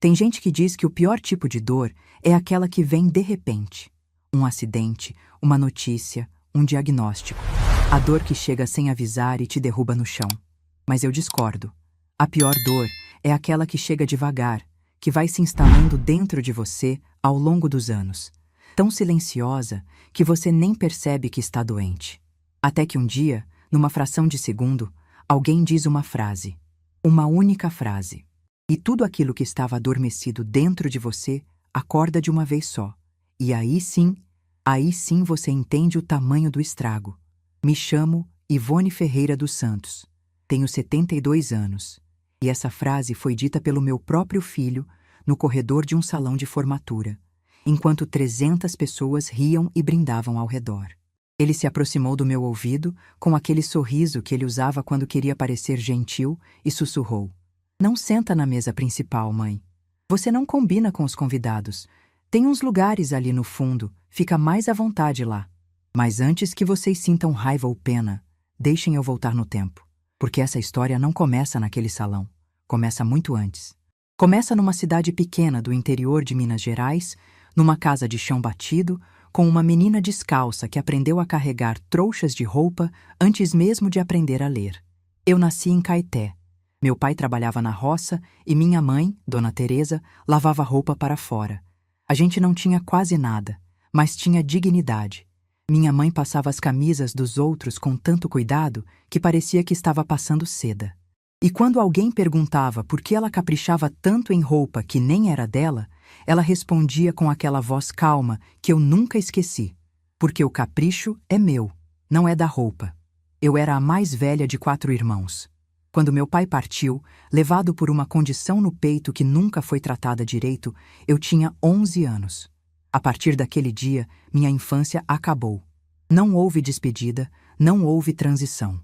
Tem gente que diz que o pior tipo de dor é aquela que vem de repente. Um acidente, uma notícia, um diagnóstico. A dor que chega sem avisar e te derruba no chão. Mas eu discordo. A pior dor é aquela que chega devagar, que vai se instalando dentro de você ao longo dos anos. Tão silenciosa que você nem percebe que está doente. Até que um dia, numa fração de segundo, alguém diz uma frase. Uma única frase. E tudo aquilo que estava adormecido dentro de você acorda de uma vez só. E aí sim você entende o tamanho do estrago. Me chamo Ivone Ferreira dos Santos. Tenho 72 anos. E essa frase foi dita pelo meu próprio filho no corredor de um salão de formatura, enquanto 300 pessoas riam e brindavam ao redor. Ele se aproximou do meu ouvido com aquele sorriso que ele usava quando queria parecer gentil e sussurrou. Não senta na mesa principal, mãe. Você não combina com os convidados. Tem uns lugares ali no fundo, fica mais à vontade lá. Mas antes que vocês sintam raiva ou pena, deixem eu voltar no tempo. Porque essa história não começa naquele salão. Começa muito antes. Começa numa cidade pequena do interior de Minas Gerais, numa casa de chão batido, com uma menina descalça que aprendeu a carregar trouxas de roupa antes mesmo de aprender a ler. Eu nasci em Caeté. Meu pai trabalhava na roça e minha mãe, Dona Teresa, lavava roupa para fora. A gente não tinha quase nada, mas tinha dignidade. Minha mãe passava as camisas dos outros com tanto cuidado que parecia que estava passando seda. E quando alguém perguntava por que ela caprichava tanto em roupa que nem era dela, ela respondia com aquela voz calma que eu nunca esqueci. Porque o capricho é meu, não é da roupa. Eu era a mais velha de 4 irmãos. Quando meu pai partiu, levado por uma condição no peito que nunca foi tratada direito, eu tinha 11 anos. A partir daquele dia, minha infância acabou. Não houve despedida, não houve transição.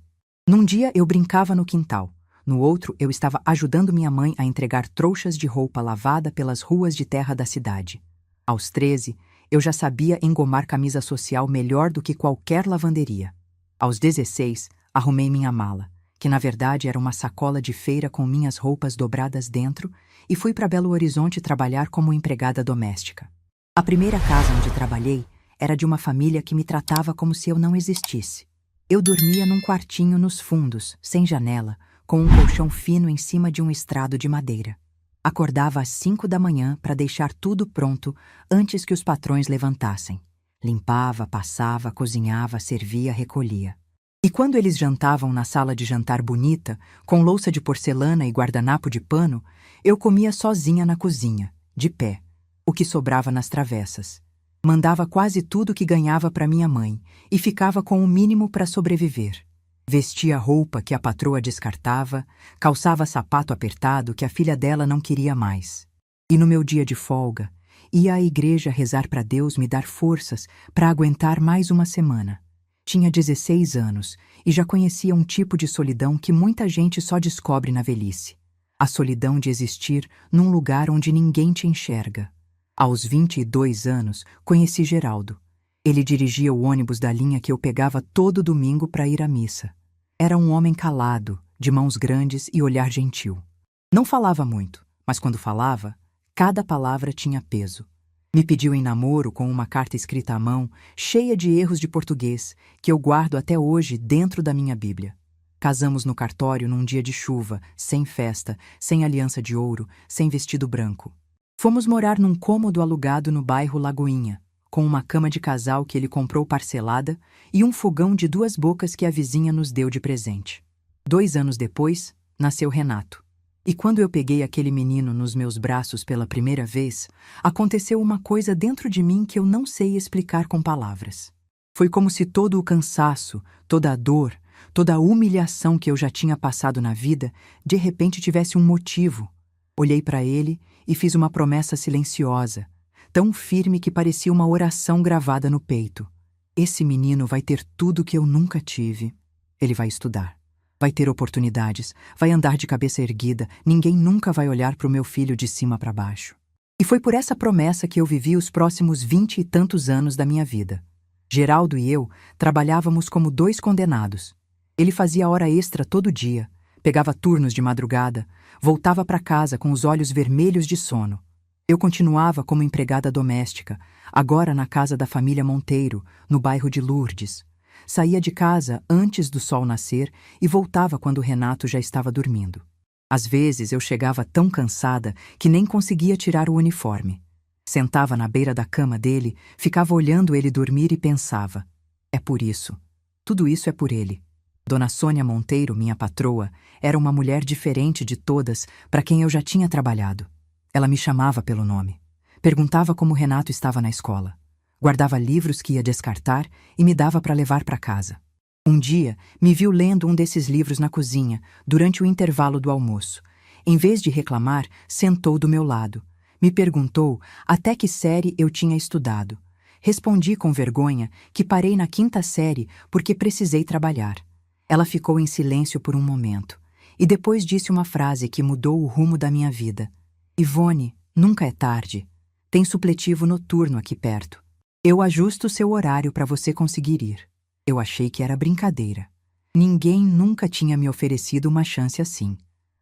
Num dia eu brincava no quintal. No outro, eu estava ajudando minha mãe a entregar trouxas de roupa lavada pelas ruas de terra da cidade. Aos 13, eu já sabia engomar camisa social melhor do que qualquer lavanderia. Aos 16, arrumei minha mala, que na verdade era uma sacola de feira com minhas roupas dobradas dentro, e fui para Belo Horizonte trabalhar como empregada doméstica. A primeira casa onde trabalhei era de uma família que me tratava como se eu não existisse. Eu dormia num quartinho nos fundos, sem janela, com um colchão fino em cima de um estrado de madeira. Acordava às 5 da manhã para deixar tudo pronto antes que os patrões levantassem. Limpava, passava, cozinhava, servia, recolhia. E quando eles jantavam na sala de jantar bonita, com louça de porcelana e guardanapo de pano, eu comia sozinha na cozinha, de pé, o que sobrava nas travessas. Mandava quase tudo que ganhava para minha mãe e ficava com o mínimo para sobreviver. Vestia roupa que a patroa descartava, calçava sapato apertado que a filha dela não queria mais. E no meu dia de folga, ia à igreja rezar para Deus me dar forças para aguentar mais uma semana. Tinha 16 anos e já conhecia um tipo de solidão que muita gente só descobre na velhice. A solidão de existir num lugar onde ninguém te enxerga. Aos 22 anos, conheci Geraldo. Ele dirigia o ônibus da linha que eu pegava todo domingo para ir à missa. Era um homem calado, de mãos grandes e olhar gentil. Não falava muito, mas quando falava, cada palavra tinha peso. Me pediu em namoro com uma carta escrita à mão, cheia de erros de português, que eu guardo até hoje dentro da minha Bíblia. Casamos no cartório num dia de chuva, sem festa, sem aliança de ouro, sem vestido branco. Fomos morar num cômodo alugado no bairro Lagoinha, com uma cama de casal que ele comprou parcelada e um fogão de 2 bocas que a vizinha nos deu de presente. 2 anos depois, nasceu Renato. E quando eu peguei aquele menino nos meus braços pela primeira vez, aconteceu uma coisa dentro de mim que eu não sei explicar com palavras. Foi como se todo o cansaço, toda a dor, toda a humilhação que eu já tinha passado na vida, de repente tivesse um motivo. Olhei para ele e fiz uma promessa silenciosa, tão firme que parecia uma oração gravada no peito. Esse menino vai ter tudo que eu nunca tive. Ele vai estudar. Vai ter oportunidades, vai andar de cabeça erguida, ninguém nunca vai olhar para o meu filho de cima para baixo. E foi por essa promessa que eu vivi os próximos 20 e tantos anos da minha vida. Geraldo e eu trabalhávamos como 2 condenados. Ele fazia hora extra todo dia, Pegava turnos de madrugada, voltava para casa com os olhos vermelhos de sono. Eu continuava como empregada doméstica, agora na casa da família Monteiro, no bairro de Lourdes. Saía de casa antes do sol nascer e voltava quando Renato já estava dormindo. Às vezes eu chegava tão cansada que nem conseguia tirar o uniforme. Sentava na beira da cama dele, ficava olhando ele dormir e pensava: é por isso. Tudo isso é por ele. Dona Sônia Monteiro, minha patroa, era uma mulher diferente de todas para quem eu já tinha trabalhado. Ela me chamava pelo nome. Perguntava como Renato estava na escola. Guardava livros que ia descartar e me dava para levar para casa. Um dia, me viu lendo um desses livros na cozinha, durante o intervalo do almoço. Em vez de reclamar, sentou do meu lado. Me perguntou até que série eu tinha estudado. Respondi com vergonha que parei na 5ª série porque precisei trabalhar. Ela ficou em silêncio por um momento, e depois disse uma frase que mudou o rumo da minha vida. Ivone, nunca é tarde. Tem supletivo noturno aqui perto. Eu ajusto seu horário para você conseguir ir. Eu achei que era brincadeira. Ninguém nunca tinha me oferecido uma chance assim.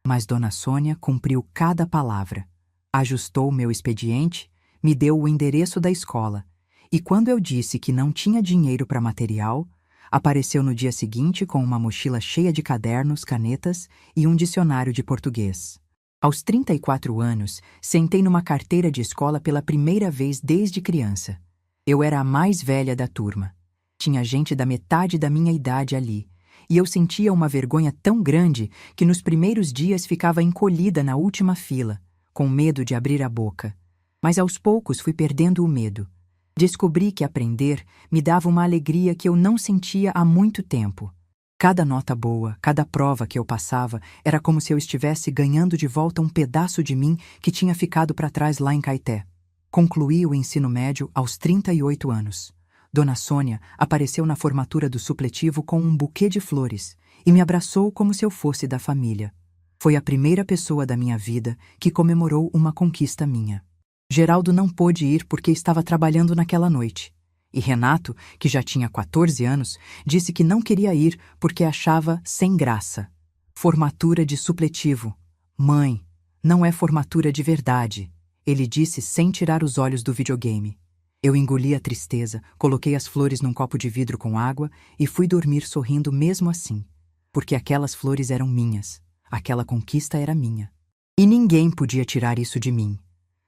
Mas Dona Sônia cumpriu cada palavra. Ajustou meu expediente, me deu o endereço da escola, e quando eu disse que não tinha dinheiro para material, apareceu no dia seguinte com uma mochila cheia de cadernos, canetas e um dicionário de português. Aos 34 anos, sentei numa carteira de escola pela primeira vez desde criança. Eu era a mais velha da turma. Tinha gente da metade da minha idade ali, e eu sentia uma vergonha tão grande que nos primeiros dias ficava encolhida na última fila, com medo de abrir a boca. Mas aos poucos fui perdendo o medo. Descobri que aprender me dava uma alegria que eu não sentia há muito tempo. Cada nota boa, cada prova que eu passava, era como se eu estivesse ganhando de volta um pedaço de mim que tinha ficado para trás lá em Caeté. Concluí o ensino médio aos 38 anos. Dona Sônia apareceu na formatura do supletivo com um buquê de flores e me abraçou como se eu fosse da família. Foi a primeira pessoa da minha vida que comemorou uma conquista minha. Geraldo não pôde ir porque estava trabalhando naquela noite. E Renato, que já tinha 14 anos, disse que não queria ir porque achava sem graça. Formatura de supletivo. Mãe, não é formatura de verdade, ele disse sem tirar os olhos do videogame. Eu engoli a tristeza, coloquei as flores num copo de vidro com água e fui dormir sorrindo mesmo assim. Porque aquelas flores eram minhas, aquela conquista era minha. E ninguém podia tirar isso de mim.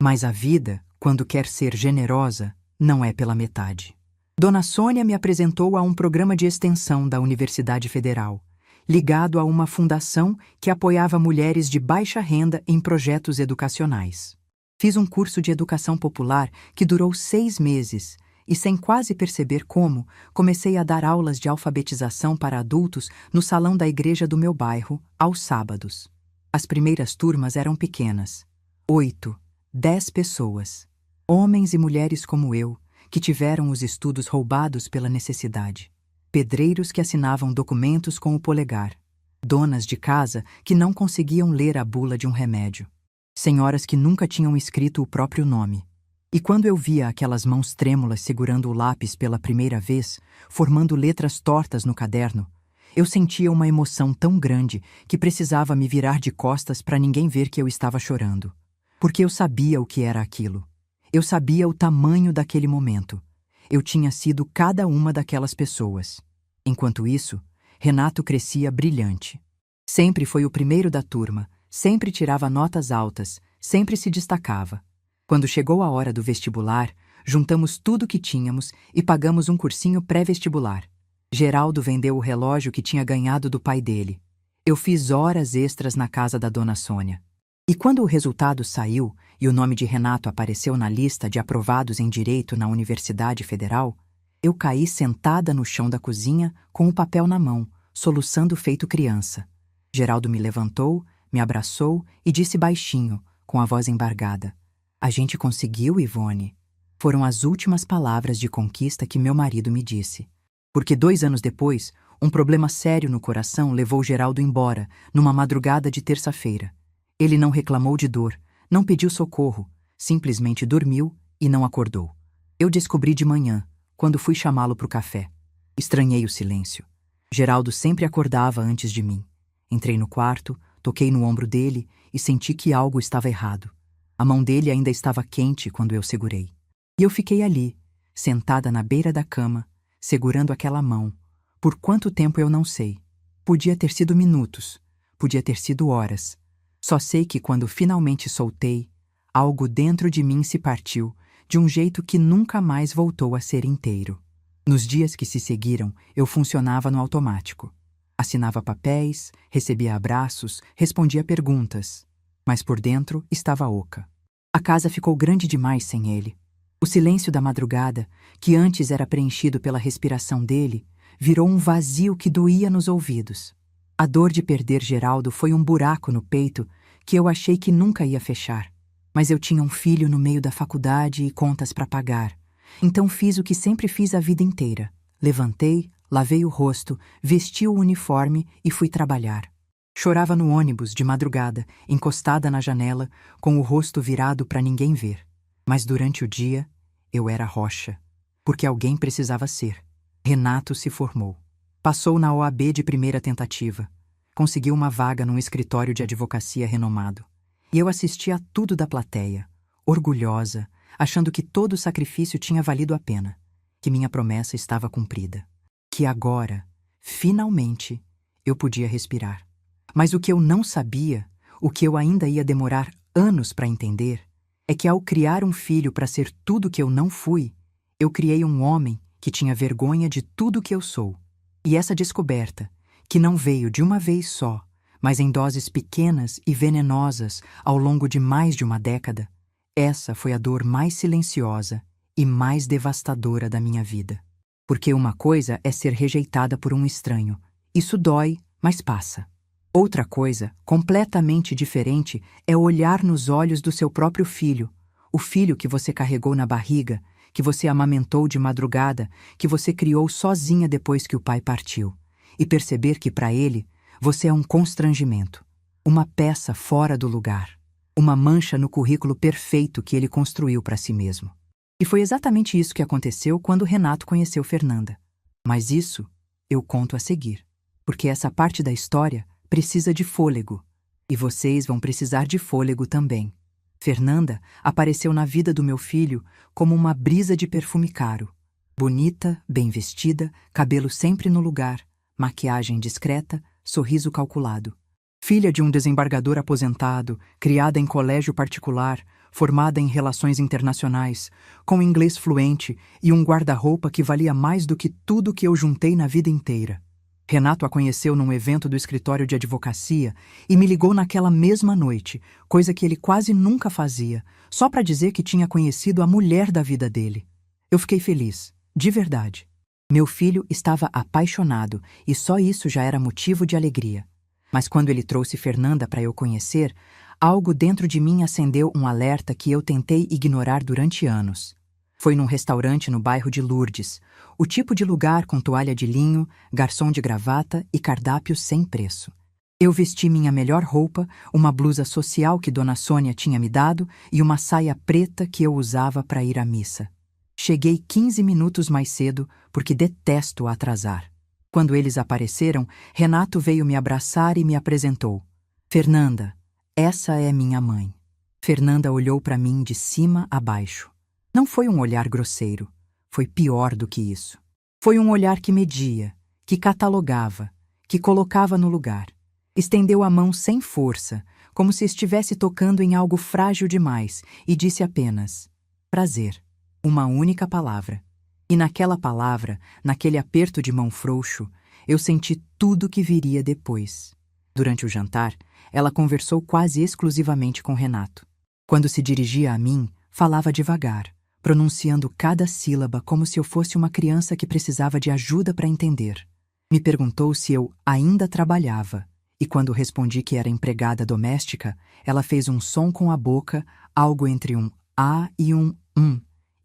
Mas a vida, quando quer ser generosa, não é pela metade. Dona Sônia me apresentou a um programa de extensão da Universidade Federal, ligado a uma fundação que apoiava mulheres de baixa renda em projetos educacionais. Fiz um curso de educação popular que durou 6 meses e, sem quase perceber como, comecei a dar aulas de alfabetização para adultos no salão da igreja do meu bairro, aos sábados. As primeiras turmas eram pequenas, 8, 10 pessoas, homens e mulheres como eu, que tiveram os estudos roubados pela necessidade, pedreiros que assinavam documentos com o polegar, donas de casa que não conseguiam ler a bula de um remédio, senhoras que nunca tinham escrito o próprio nome. E quando eu via aquelas mãos trêmulas segurando o lápis pela primeira vez, formando letras tortas no caderno, eu sentia uma emoção tão grande que precisava me virar de costas para ninguém ver que eu estava chorando. Porque eu sabia o que era aquilo. Eu sabia o tamanho daquele momento. Eu tinha sido cada uma daquelas pessoas. Enquanto isso, Renato crescia brilhante. Sempre foi o primeiro da turma, sempre tirava notas altas, sempre se destacava. Quando chegou a hora do vestibular, juntamos tudo que tínhamos e pagamos um cursinho pré-vestibular. Geraldo vendeu o relógio que tinha ganhado do pai dele. Eu fiz horas extras na casa da Dona Sônia. E quando o resultado saiu e o nome de Renato apareceu na lista de aprovados em Direito na Universidade Federal, eu caí sentada no chão da cozinha com o papel na mão, soluçando feito criança. Geraldo me levantou, me abraçou e disse baixinho, com a voz embargada: "A gente conseguiu, Ivone." Foram as últimas palavras de conquista que meu marido me disse. Porque 2 anos depois, um problema sério no coração levou Geraldo embora, numa madrugada de terça-feira. Ele não reclamou de dor, não pediu socorro, simplesmente dormiu e não acordou. Eu descobri de manhã, quando fui chamá-lo para o café. Estranhei o silêncio. Geraldo sempre acordava antes de mim. Entrei no quarto, toquei no ombro dele e senti que algo estava errado. A mão dele ainda estava quente quando eu segurei. E eu fiquei ali, sentada na beira da cama, segurando aquela mão. Por quanto tempo eu não sei. Podia ter sido minutos, podia ter sido horas. Só sei que quando finalmente soltei, algo dentro de mim se partiu de um jeito que nunca mais voltou a ser inteiro. Nos dias que se seguiram, eu funcionava no automático. Assinava papéis, recebia abraços, respondia perguntas. Mas por dentro estava oca. A casa ficou grande demais sem ele. O silêncio da madrugada, que antes era preenchido pela respiração dele, virou um vazio que doía nos ouvidos. A dor de perder Geraldo foi um buraco no peito que eu achei que nunca ia fechar. Mas eu tinha um filho no meio da faculdade e contas para pagar. Então fiz o que sempre fiz a vida inteira. Levantei, lavei o rosto, vesti o uniforme e fui trabalhar. Chorava no ônibus, de madrugada, encostada na janela, com o rosto virado para ninguém ver. Mas durante o dia, eu era rocha. Porque alguém precisava ser. Renato se formou. Passou na OAB de primeira tentativa. Conseguiu uma vaga num escritório de advocacia renomado. E eu assistia a tudo da plateia, orgulhosa, achando que todo o sacrifício tinha valido a pena, que minha promessa estava cumprida. Que agora, finalmente, eu podia respirar. Mas o que eu não sabia, o que eu ainda ia demorar anos para entender, é que ao criar um filho para ser tudo que eu não fui, eu criei um homem que tinha vergonha de tudo que eu sou. E essa descoberta, que não veio de uma vez só, mas em doses pequenas e venenosas ao longo de mais de uma década, essa foi a dor mais silenciosa e mais devastadora da minha vida. Porque uma coisa é ser rejeitada por um estranho. Isso dói, mas passa. Outra coisa, completamente diferente, é olhar nos olhos do seu próprio filho, o filho que você carregou na barriga, que você amamentou de madrugada, que você criou sozinha depois que o pai partiu, e perceber que para ele, você é um constrangimento, uma peça fora do lugar, uma mancha no currículo perfeito que ele construiu para si mesmo. E foi exatamente isso que aconteceu quando Renato conheceu Fernanda. Mas isso eu conto a seguir, porque essa parte da história precisa de fôlego, e vocês vão precisar de fôlego também. Fernanda apareceu na vida do meu filho como uma brisa de perfume caro. Bonita, bem vestida, cabelo sempre no lugar, maquiagem discreta, sorriso calculado. Filha de um desembargador aposentado, criada em colégio particular, formada em relações internacionais, com inglês fluente e um guarda-roupa que valia mais do que tudo que eu juntei na vida inteira. Renato a conheceu num evento do escritório de advocacia e me ligou naquela mesma noite, coisa que ele quase nunca fazia, só para dizer que tinha conhecido a mulher da vida dele. Eu fiquei feliz, de verdade. Meu filho estava apaixonado e só isso já era motivo de alegria. Mas quando ele trouxe Fernanda para eu conhecer, algo dentro de mim acendeu um alerta que eu tentei ignorar durante anos. Foi num restaurante no bairro de Lourdes, o tipo de lugar com toalha de linho, garçom de gravata e cardápio sem preço. Eu vesti minha melhor roupa, uma blusa social que Dona Sônia tinha me dado e uma saia preta que eu usava para ir à missa. Cheguei 15 minutos mais cedo porque detesto atrasar. Quando eles apareceram, Renato veio me abraçar e me apresentou. Fernanda, essa é minha mãe. Fernanda olhou para mim de cima a baixo. Não foi um olhar grosseiro, foi pior do que isso. Foi um olhar que media, que catalogava, que colocava no lugar. Estendeu a mão sem força, como se estivesse tocando em algo frágil demais, e disse apenas, prazer. Uma única palavra. E naquela palavra, naquele aperto de mão frouxo, eu senti tudo que viria depois. Durante o jantar, ela conversou quase exclusivamente com Renato. Quando se dirigia a mim, falava devagar, pronunciando cada sílaba como se eu fosse uma criança que precisava de ajuda para entender. Me perguntou se eu ainda trabalhava, e quando respondi que era empregada doméstica, ela fez um som com a boca, algo entre um A e um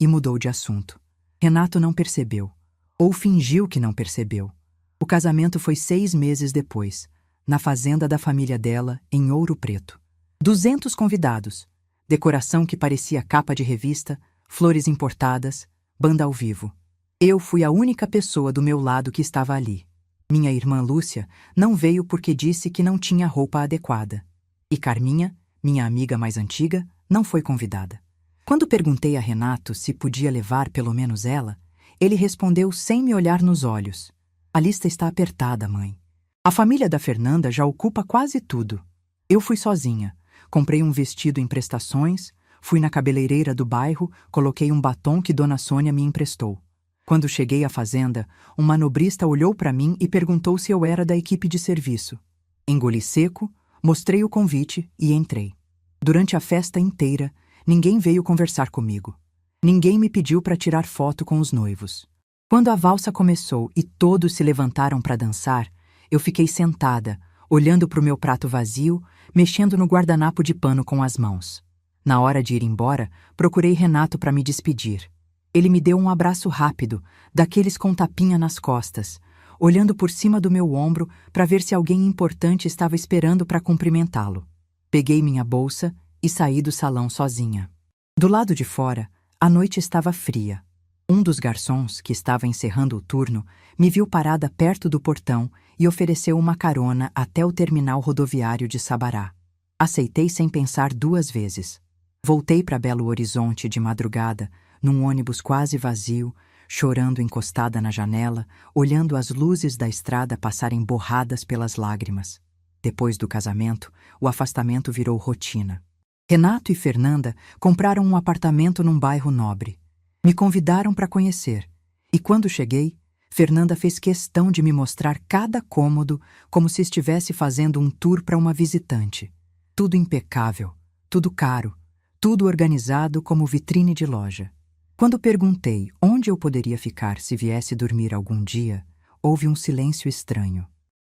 e mudou de assunto. Renato não percebeu, ou fingiu que não percebeu. O casamento foi 6 meses depois, na fazenda da família dela, em Ouro Preto. 200 convidados, decoração que parecia capa de revista, flores importadas, banda ao vivo. Eu fui a única pessoa do meu lado que estava ali. Minha irmã Lúcia não veio porque disse que não tinha roupa adequada. E Carminha, minha amiga mais antiga, não foi convidada. Quando perguntei a Renato se podia levar pelo menos ela, ele respondeu sem me olhar nos olhos: "A lista está apertada, mãe. A família da Fernanda já ocupa quase tudo. Eu fui sozinha, comprei um vestido em prestações, fui na cabeleireira do bairro, coloquei um batom que Dona Sônia me emprestou. Quando cheguei à fazenda, um manobrista olhou para mim e perguntou se eu era da equipe de serviço. Engoli seco, mostrei o convite e entrei. Durante a festa inteira, ninguém veio conversar comigo. Ninguém me pediu para tirar foto com os noivos. Quando a valsa começou e todos se levantaram para dançar, eu fiquei sentada, olhando para o meu prato vazio, mexendo no guardanapo de pano com as mãos. Na hora de ir embora, procurei Renato para me despedir. Ele me deu um abraço rápido, daqueles com tapinha nas costas, olhando por cima do meu ombro para ver se alguém importante estava esperando para cumprimentá-lo. Peguei minha bolsa e saí do salão sozinha. Do lado de fora, a noite estava fria. Um dos garçons, que estava encerrando o turno, me viu parada perto do portão e ofereceu uma carona até o terminal rodoviário de Sabará. Aceitei sem pensar duas vezes. Voltei para Belo Horizonte de madrugada, num ônibus quase vazio, chorando encostada na janela, olhando as luzes da estrada passarem borradas pelas lágrimas. Depois do casamento, o afastamento virou rotina. Renato e Fernanda compraram um apartamento num bairro nobre. Me convidaram para conhecer, e quando cheguei, Fernanda fez questão de me mostrar cada cômodo como se estivesse fazendo um tour para uma visitante. Tudo impecável, tudo caro, tudo organizado como vitrine de loja. Quando perguntei onde eu poderia ficar se viesse dormir algum dia, houve um silêncio estranho.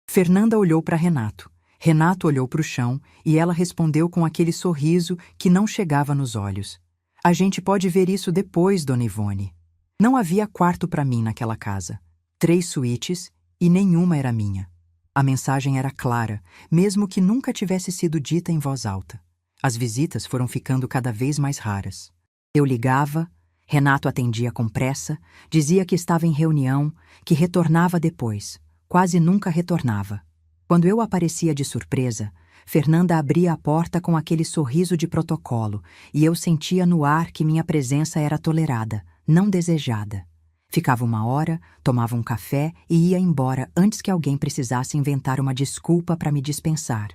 Fernanda olhou para Renato. Renato olhou para o chão e ela respondeu com aquele sorriso que não chegava nos olhos. "A gente pode ver isso depois, Dona Ivone." Não havia quarto para mim naquela casa. 3 suítes e nenhuma era minha. A mensagem era clara, mesmo que nunca tivesse sido dita em voz alta. As visitas foram ficando cada vez mais raras. Eu ligava, Renato atendia com pressa, dizia que estava em reunião, que retornava depois. Quase nunca retornava. Quando eu aparecia de surpresa, Fernanda abria a porta com aquele sorriso de protocolo e eu sentia no ar que minha presença era tolerada, não desejada. Ficava 1 hora, tomava um café e ia embora antes que alguém precisasse inventar uma desculpa para me dispensar.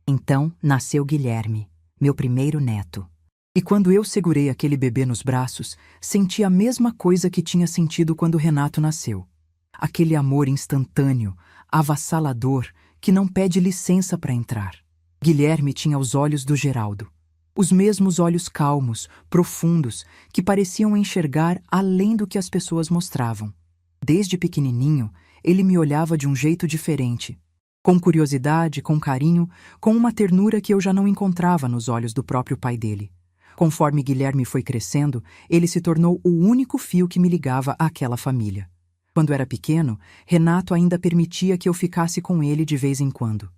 Então nasceu Guilherme, meu primeiro neto. E quando eu segurei aquele bebê nos braços, senti a mesma coisa que tinha sentido quando Renato nasceu. Aquele amor instantâneo, avassalador, que não pede licença para entrar. Guilherme tinha os olhos do Geraldo. Os mesmos olhos calmos, profundos, que pareciam enxergar além do que as pessoas mostravam. Desde pequenininho, ele me olhava de um jeito diferente. Com curiosidade, com carinho, com uma ternura que eu já não encontrava nos olhos do próprio pai dele. Conforme Guilherme foi crescendo, ele se tornou o único fio que me ligava àquela família. Quando era pequeno, Renato ainda permitia que eu ficasse com ele de vez em quando.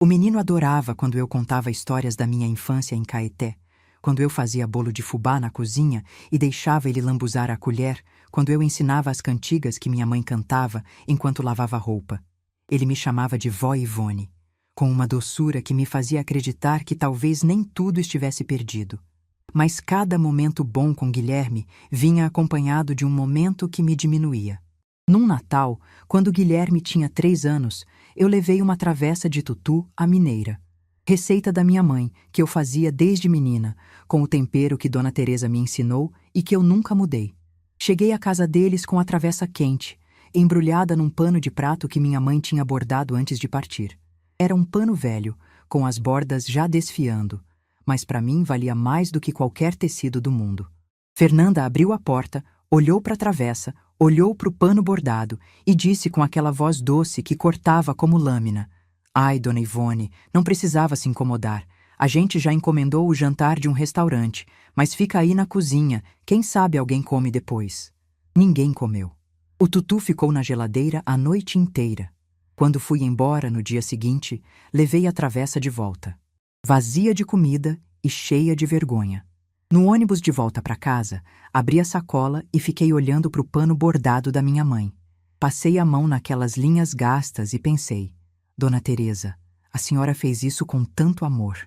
O menino adorava quando eu contava histórias da minha infância em Caeté, quando eu fazia bolo de fubá na cozinha e deixava ele lambuzar a colher, quando eu ensinava as cantigas que minha mãe cantava enquanto lavava roupa. Ele me chamava de Vó Ivone, com uma doçura que me fazia acreditar que talvez nem tudo estivesse perdido. Mas cada momento bom com Guilherme vinha acompanhado de um momento que me diminuía. Num Natal, quando Guilherme tinha 3 anos, eu levei uma travessa de tutu à mineira. Receita da minha mãe, que eu fazia desde menina, com o tempero que Dona Teresa me ensinou e que eu nunca mudei. Cheguei à casa deles com a travessa quente, embrulhada num pano de prato que minha mãe tinha bordado antes de partir. Era um pano velho, com as bordas já desfiando, mas para mim valia mais do que qualquer tecido do mundo. Fernanda abriu a porta, olhou para a travessa, olhou para o pano bordado e disse com aquela voz doce que cortava como lâmina: "Ai, Dona Ivone, não precisava se incomodar. A gente já encomendou o jantar de um restaurante, mas fica aí na cozinha, quem sabe alguém come depois." Ninguém comeu. O tutu ficou na geladeira a noite inteira. Quando fui embora no dia seguinte, levei a travessa de volta, vazia de comida e cheia de vergonha. No ônibus de volta para casa, abri a sacola e fiquei olhando para o pano bordado da minha mãe. Passei a mão naquelas linhas gastas e pensei: Dona Teresa, a senhora fez isso com tanto amor.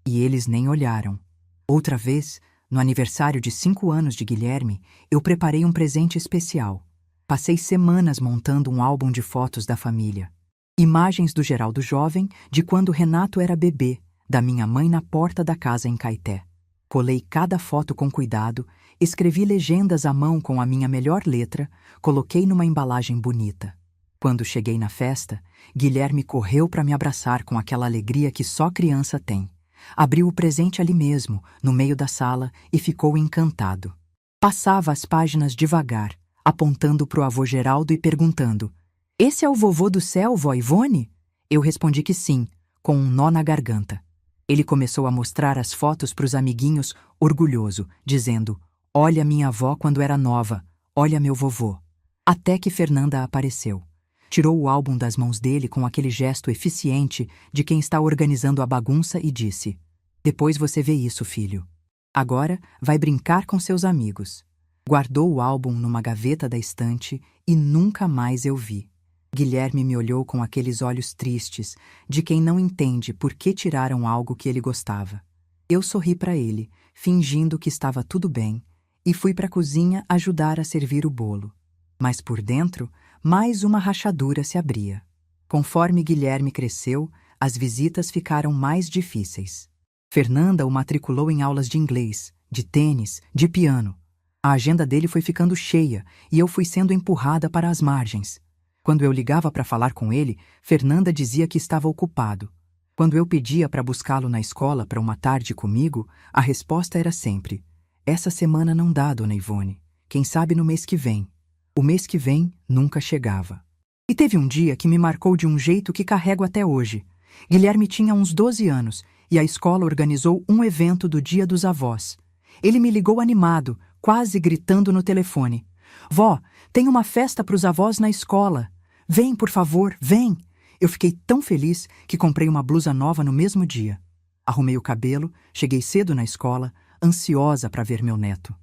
E eles nem olharam. Outra vez, no aniversário de 5 anos de Guilherme, eu preparei um presente especial. Passei semanas montando um álbum de fotos da família. Imagens do Geraldo jovem, de quando Renato era bebê, da minha mãe na porta da casa em Caeté. Colei cada foto com cuidado, escrevi legendas à mão com a minha melhor letra, coloquei numa embalagem bonita. Quando cheguei na festa, Guilherme correu para me abraçar com aquela alegria que só criança tem. Abriu o presente ali mesmo, no meio da sala, e ficou encantado. Passava as páginas devagar, apontando para o avô Geraldo e perguntando: "Esse é o vovô do céu, vó Ivone?" Eu respondi que sim, com um nó na garganta. Ele começou a mostrar as fotos para os amiguinhos, orgulhoso, dizendo: "Olha minha avó quando era nova, olha meu vovô." Até que Fernanda apareceu. Tirou o álbum das mãos dele com aquele gesto eficiente de quem está organizando a bagunça e disse: "Depois você vê isso, filho. Agora vai brincar com seus amigos." Guardou o álbum numa gaveta da estante e nunca mais eu vi. Guilherme me olhou com aqueles olhos tristes, de quem não entende por que tiraram algo que ele gostava. Eu sorri para ele, fingindo que estava tudo bem, e fui para a cozinha ajudar a servir o bolo. Mas por dentro, mais uma rachadura se abria. Conforme Guilherme cresceu, as visitas ficaram mais difíceis. Fernanda o matriculou em aulas de inglês, de tênis, de piano. A agenda dele foi ficando cheia e eu fui sendo empurrada para as margens. Quando eu ligava para falar com ele, Fernanda dizia que estava ocupado. Quando eu pedia para buscá-lo na escola para uma tarde comigo, a resposta era sempre: "Essa semana não dá, dona Ivone. Quem sabe no mês que vem." O mês que vem nunca chegava. E teve um dia que me marcou de um jeito que carrego até hoje. Guilherme tinha uns 12 anos e a escola organizou um evento do Dia dos Avós. Ele me ligou animado, quase gritando no telefone: "Vó, tem uma festa para os avós na escola. Vem, por favor, vem." Eu fiquei tão feliz que comprei uma blusa nova no mesmo dia. Arrumei o cabelo, cheguei cedo na escola, ansiosa para ver meu neto.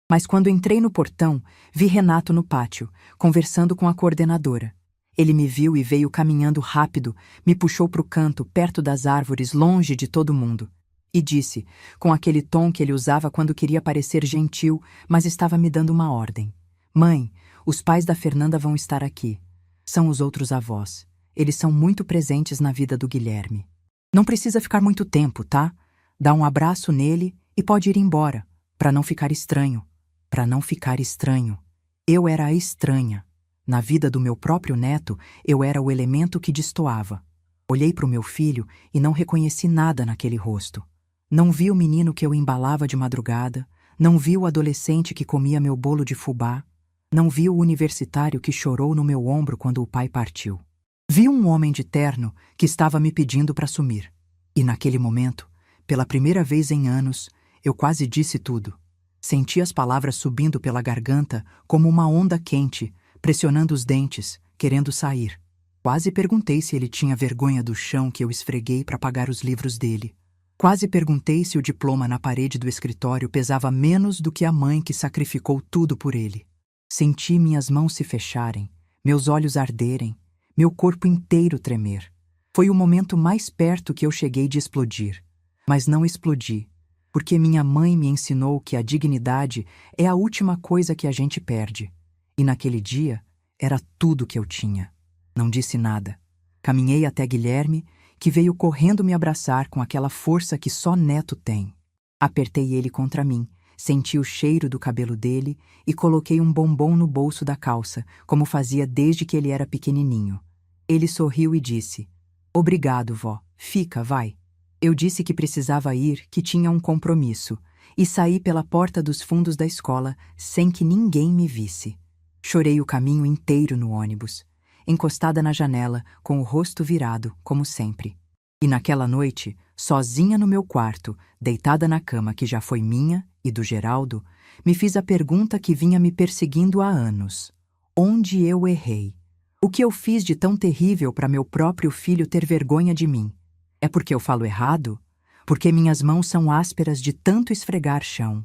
Mas quando entrei no portão, vi Renato no pátio, conversando com a coordenadora. Ele me viu e veio caminhando rápido, me puxou para o canto, perto das árvores, longe de todo mundo. E disse, com aquele tom que ele usava quando queria parecer gentil, mas estava me dando uma ordem: "Mãe, os pais da Fernanda vão estar aqui. São os outros avós. Eles são muito presentes na vida do Guilherme. Não precisa ficar muito tempo, tá? Dá um abraço nele e pode ir embora, para não ficar estranho." Para não ficar estranho. Eu era a estranha. Na vida do meu próprio neto, eu era o elemento que destoava. Olhei para o meu filho e não reconheci nada naquele rosto. Não vi o menino que eu embalava de madrugada, não vi o adolescente que comia meu bolo de fubá, não vi o universitário que chorou no meu ombro quando o pai partiu. Vi um homem de terno que estava me pedindo para sumir. E naquele momento, pela primeira vez em anos, eu quase disse tudo. Senti as palavras subindo pela garganta como uma onda quente, pressionando os dentes, querendo sair. Quase perguntei se ele tinha vergonha do chão que eu esfreguei para pagar os livros dele. Quase perguntei se o diploma na parede do escritório pesava menos do que a mãe que sacrificou tudo por ele. Senti minhas mãos se fecharem, meus olhos arderem, meu corpo inteiro tremer. Foi o momento mais perto que eu cheguei de explodir. Mas não explodi. Porque minha mãe me ensinou que a dignidade é a última coisa que a gente perde. E naquele dia, era tudo que eu tinha. Não disse nada. Caminhei até Guilherme, que veio correndo me abraçar com aquela força que só neto tem. Apertei ele contra mim, senti o cheiro do cabelo dele e coloquei um bombom no bolso da calça, como fazia desde que ele era pequenininho. Ele sorriu e disse: "Obrigado, vó. Fica, vai." Eu disse que precisava ir, que tinha um compromisso, e saí pela porta dos fundos da escola sem que ninguém me visse. Chorei o caminho inteiro no ônibus, encostada na janela, com o rosto virado, como sempre. E naquela noite, sozinha no meu quarto, deitada na cama que já foi minha e do Geraldo, me fiz a pergunta que vinha me perseguindo há anos: onde eu errei? O que eu fiz de tão terrível para meu próprio filho ter vergonha de mim? É porque eu falo errado? Porque minhas mãos são ásperas de tanto esfregar chão?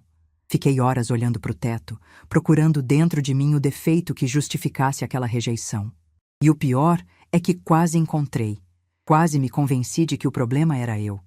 Fiquei horas olhando para o teto, procurando dentro de mim o defeito que justificasse aquela rejeição. E o pior é que quase encontrei. Quase me convenci de que o problema era eu.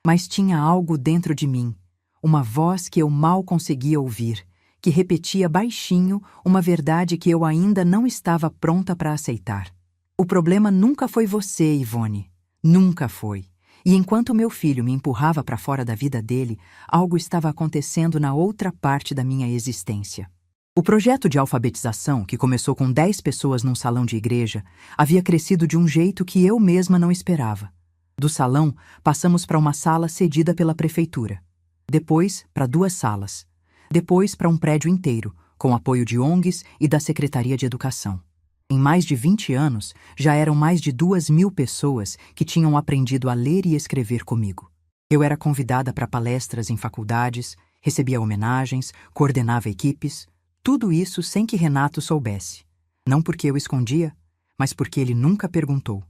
Mas tinha algo dentro de mim, uma voz que eu mal conseguia ouvir, que repetia baixinho uma verdade que eu ainda não estava pronta para aceitar. O problema nunca foi você, Ivone. Nunca foi. E enquanto meu filho me empurrava para fora da vida dele, algo estava acontecendo na outra parte da minha existência. O projeto de alfabetização, que começou com 10 pessoas num salão de igreja, havia crescido de um jeito que eu mesma não esperava. Do salão, passamos para uma sala cedida pela prefeitura. Depois, para 2 salas. Depois, para um prédio inteiro, com apoio de ONGs e da Secretaria de Educação. Em mais de 20 anos, já eram mais de 2.000 pessoas que tinham aprendido a ler e escrever comigo. Eu era convidada para palestras em faculdades, recebia homenagens, coordenava equipes, tudo isso sem que Renato soubesse. Não porque eu escondia, mas porque ele nunca perguntou.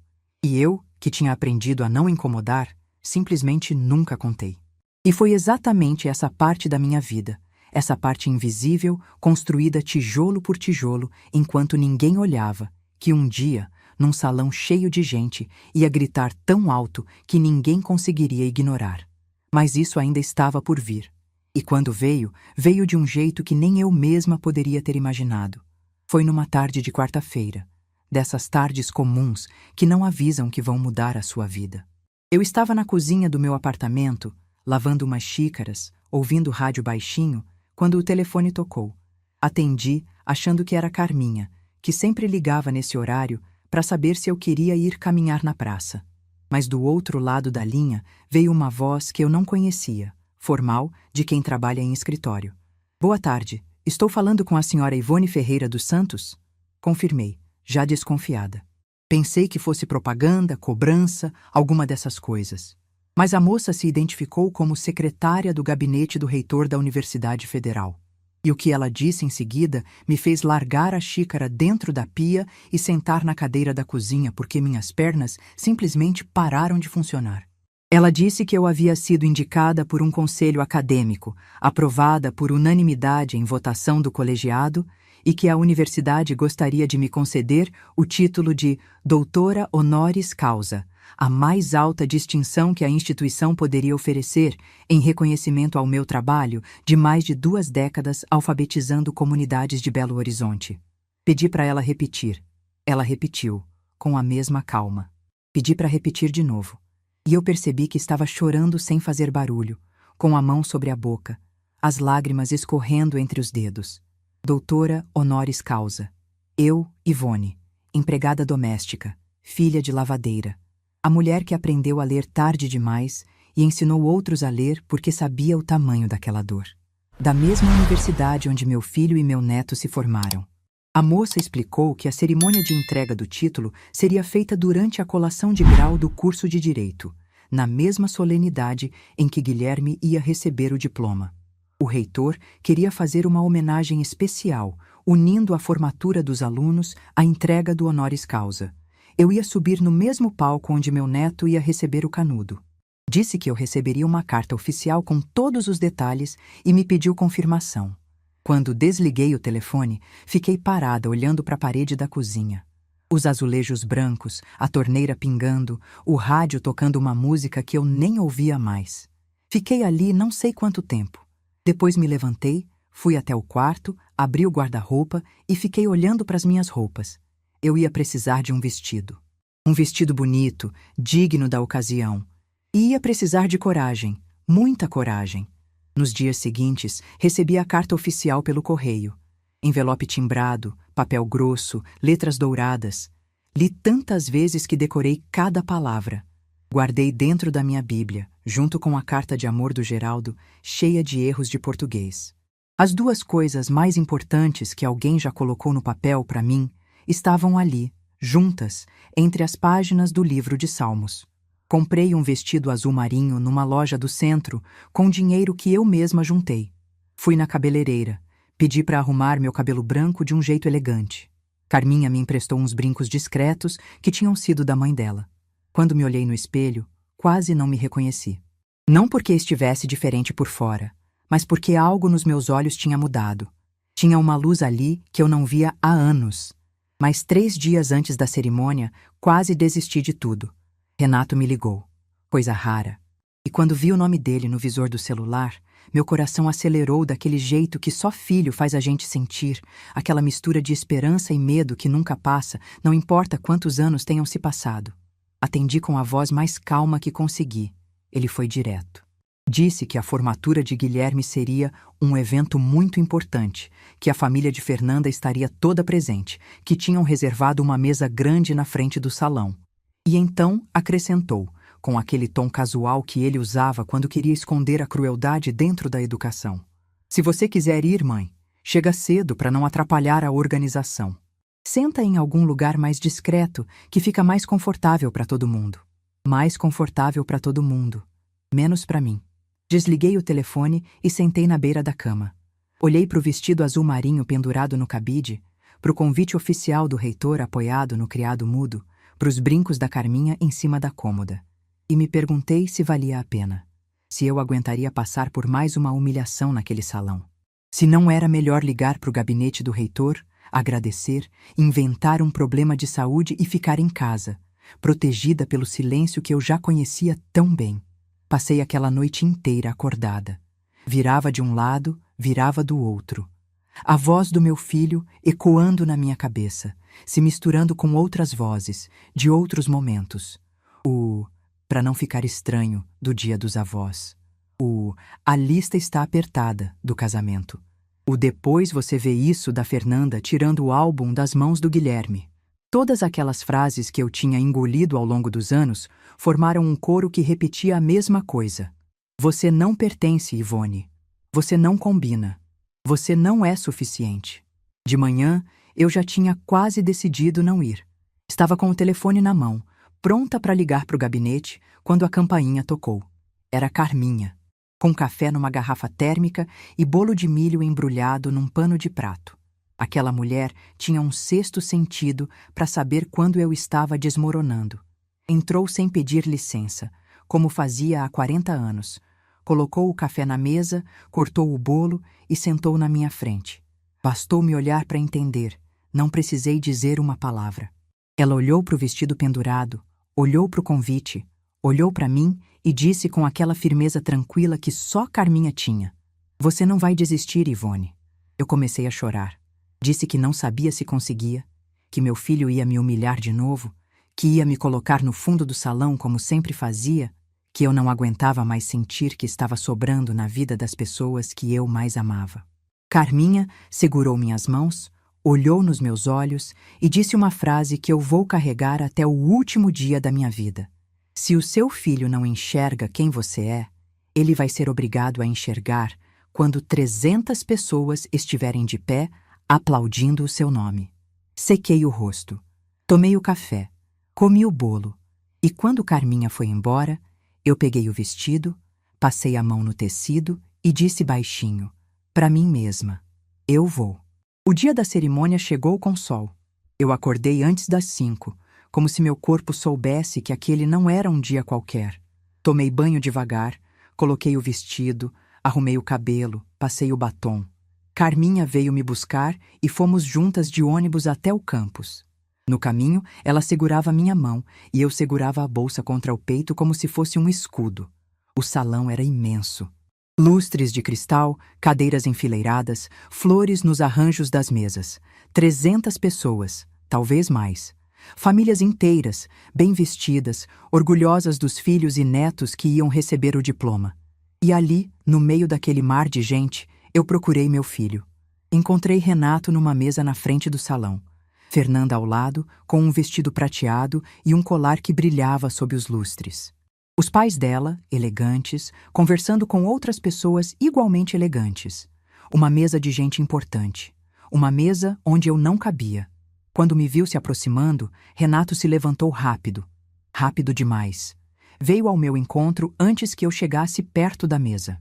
E eu, que tinha aprendido a não incomodar, simplesmente nunca contei. E foi exatamente essa parte da minha vida, essa parte invisível, construída tijolo por tijolo, enquanto ninguém olhava, que um dia, num salão cheio de gente, ia gritar tão alto que ninguém conseguiria ignorar. Mas isso ainda estava por vir. E quando veio, veio de um jeito que nem eu mesma poderia ter imaginado. Foi numa tarde de quarta-feira, dessas tardes comuns que não avisam que vão mudar a sua vida. Eu estava na cozinha do meu apartamento, lavando umas xícaras, ouvindo rádio baixinho, quando o telefone tocou. Atendi, achando que era Carminha, que sempre ligava nesse horário para saber se eu queria ir caminhar na praça. Mas do outro lado da linha veio uma voz que eu não conhecia, formal, de quem trabalha em escritório. Boa tarde, estou falando com a senhora Ivone Ferreira dos Santos? Confirmei, já desconfiada. Pensei que fosse propaganda, cobrança, alguma dessas coisas. Mas a moça se identificou como secretária do gabinete do reitor da Universidade Federal. E o que ela disse em seguida me fez largar a xícara dentro da pia e sentar na cadeira da cozinha porque minhas pernas simplesmente pararam de funcionar. Ela disse que eu havia sido indicada por um conselho acadêmico, aprovada por unanimidade em votação do colegiado, e que a universidade gostaria de me conceder o título de doutora honoris causa, a mais alta distinção que a instituição poderia oferecer em reconhecimento ao meu trabalho de mais de 2 décadas alfabetizando comunidades de Belo Horizonte. Pedi para ela repetir. Ela repetiu, com a mesma calma. Pedi para repetir de novo. E eu percebi que estava chorando sem fazer barulho, com a mão sobre a boca, as lágrimas escorrendo entre os dedos. Doutora honoris causa. Eu, Ivone, empregada doméstica, filha de lavadeira. A mulher que aprendeu a ler tarde demais e ensinou outros a ler porque sabia o tamanho daquela dor. Da mesma universidade onde meu filho e meu neto se formaram. A moça explicou que a cerimônia de entrega do título seria feita durante a colação de grau do curso de Direito, na mesma solenidade em que Guilherme ia receber o diploma. O reitor queria fazer uma homenagem especial, unindo a formatura dos alunos à entrega do honoris causa. Eu ia subir no mesmo palco onde meu neto ia receber o canudo. Disse que eu receberia uma carta oficial com todos os detalhes e me pediu confirmação. Quando desliguei o telefone, fiquei parada olhando para a parede da cozinha. Os azulejos brancos, a torneira pingando, o rádio tocando uma música que eu nem ouvia mais. Fiquei ali não sei quanto tempo. Depois me levantei, fui até o quarto, abri o guarda-roupa e fiquei olhando para as minhas roupas. Eu ia precisar de um vestido. Um vestido bonito, digno da ocasião. E ia precisar de coragem, muita coragem. Nos dias seguintes, recebi a carta oficial pelo correio. Envelope timbrado, papel grosso, letras douradas. Li tantas vezes que decorei cada palavra. Guardei dentro da minha Bíblia, junto com a carta de amor do Geraldo, cheia de erros de português. As 2 coisas mais importantes que alguém já colocou no papel para mim estavam ali, juntas, entre as páginas do livro de Salmos. Comprei um vestido azul marinho numa loja do centro com dinheiro que eu mesma juntei. Fui na cabeleireira, pedi para arrumar meu cabelo branco de um jeito elegante. Carminha me emprestou uns brincos discretos que tinham sido da mãe dela. Quando me olhei no espelho, quase não me reconheci. Não porque estivesse diferente por fora, mas porque algo nos meus olhos tinha mudado. Tinha uma luz ali que eu não via há anos. Mas 3 dias antes da cerimônia, quase desisti de tudo. Renato me ligou. Coisa rara. E quando vi o nome dele no visor do celular, meu coração acelerou daquele jeito que só filho faz a gente sentir, aquela mistura de esperança e medo que nunca passa, não importa quantos anos tenham se passado. Atendi com a voz mais calma que consegui. Ele foi direto. Disse que a formatura de Guilherme seria um evento muito importante, que a família de Fernanda estaria toda presente, que tinham reservado uma mesa grande na frente do salão. E então acrescentou, com aquele tom casual que ele usava quando queria esconder a crueldade dentro da educação. Se você quiser ir, mãe, chega cedo para não atrapalhar a organização. Senta em algum lugar mais discreto, que fica mais confortável para todo mundo. Mais confortável para todo mundo. Menos para mim. Desliguei o telefone e sentei na beira da cama. Olhei para o vestido azul marinho pendurado no cabide, para o convite oficial do reitor apoiado no criado mudo, para os brincos da Carminha em cima da cômoda. E me perguntei se valia a pena. Se eu aguentaria passar por mais uma humilhação naquele salão. Se não era melhor ligar para o gabinete do reitor, agradecer, inventar um problema de saúde e ficar em casa, protegida pelo silêncio que eu já conhecia tão bem. Passei aquela noite inteira acordada. Virava de um lado, virava do outro. A voz do meu filho ecoando na minha cabeça, se misturando com outras vozes, de outros momentos. Para não ficar estranho, do dia dos avós. A lista está apertada, do casamento. Depois você vê isso da Fernanda tirando o álbum das mãos do Guilherme. Todas aquelas frases que eu tinha engolido ao longo dos anos formaram um coro que repetia a mesma coisa. Você não pertence, Ivone. Você não combina. Você não é suficiente. De manhã, eu já tinha quase decidido não ir. Estava com o telefone na mão, pronta para ligar para o gabinete, quando a campainha tocou. Era Carminha, com café numa garrafa térmica e bolo de milho embrulhado num pano de prato. Aquela mulher tinha um sexto sentido para saber quando eu estava desmoronando. Entrou sem pedir licença, como fazia há 40 anos. Colocou o café na mesa, cortou o bolo e sentou na minha frente. Bastou me olhar para entender, não precisei dizer uma palavra. Ela olhou para o vestido pendurado, olhou para o convite, olhou para mim e disse com aquela firmeza tranquila que só Carminha tinha. Você não vai desistir, Ivone. Eu comecei a chorar. Disse que não sabia se conseguia, que meu filho ia me humilhar de novo, que ia me colocar no fundo do salão como sempre fazia, que eu não aguentava mais sentir que estava sobrando na vida das pessoas que eu mais amava. Carminha segurou minhas mãos, olhou nos meus olhos e disse uma frase que eu vou carregar até o último dia da minha vida. Se o seu filho não enxerga quem você é, ele vai ser obrigado a enxergar quando 300 pessoas estiverem de pé aplaudindo o seu nome. Sequei o rosto. Tomei o café. Comi o bolo. E quando Carminha foi embora, eu peguei o vestido, passei a mão no tecido e disse baixinho, para mim mesma, eu vou. O dia da cerimônia chegou com sol. Eu acordei antes das 5, como se meu corpo soubesse que aquele não era um dia qualquer. Tomei banho devagar, coloquei o vestido, arrumei o cabelo, passei o batom. Carminha veio me buscar e fomos juntas de ônibus até o campus. No caminho, ela segurava minha mão e eu segurava a bolsa contra o peito como se fosse um escudo. O salão era imenso. Lustres de cristal, cadeiras enfileiradas, flores nos arranjos das mesas. 300 pessoas, talvez mais. Famílias inteiras, bem vestidas, orgulhosas dos filhos e netos que iam receber o diploma. E ali, no meio daquele mar de gente, eu procurei meu filho. Encontrei Renato numa mesa na frente do salão. Fernanda ao lado, com um vestido prateado e um colar que brilhava sob os lustres. Os pais dela, elegantes, conversando com outras pessoas igualmente elegantes. Uma mesa de gente importante. Uma mesa onde eu não cabia. Quando me viu se aproximando, Renato se levantou rápido. Rápido demais. Veio ao meu encontro antes que eu chegasse perto da mesa.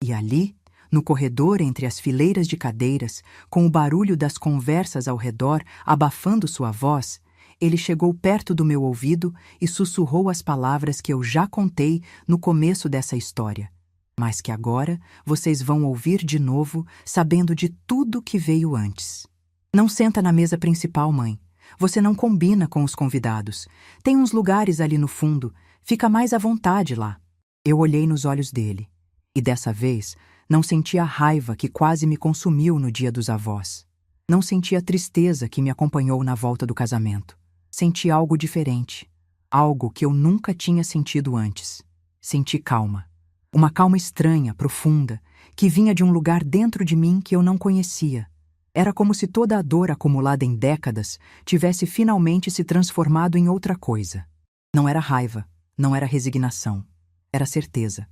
E ali, no corredor entre as fileiras de cadeiras, com o barulho das conversas ao redor abafando sua voz, ele chegou perto do meu ouvido e sussurrou as palavras que eu já contei no começo dessa história. mas que agora vocês vão ouvir de novo, sabendo de tudo que veio antes. Não senta na mesa principal, mãe. Você não combina com os convidados. Tem uns lugares ali no fundo. Fica mais à vontade lá. Eu olhei nos olhos dele. E dessa vez, não senti a raiva que quase me consumiu no dia dos avós. Não senti a tristeza que me acompanhou na volta do casamento. Senti algo diferente. Algo que eu nunca tinha sentido antes. Senti calma. Uma calma estranha, profunda, que vinha de um lugar dentro de mim que eu não conhecia. Era como se toda a dor acumulada em décadas tivesse finalmente se transformado em outra coisa. Não era raiva, não era resignação. Era certeza.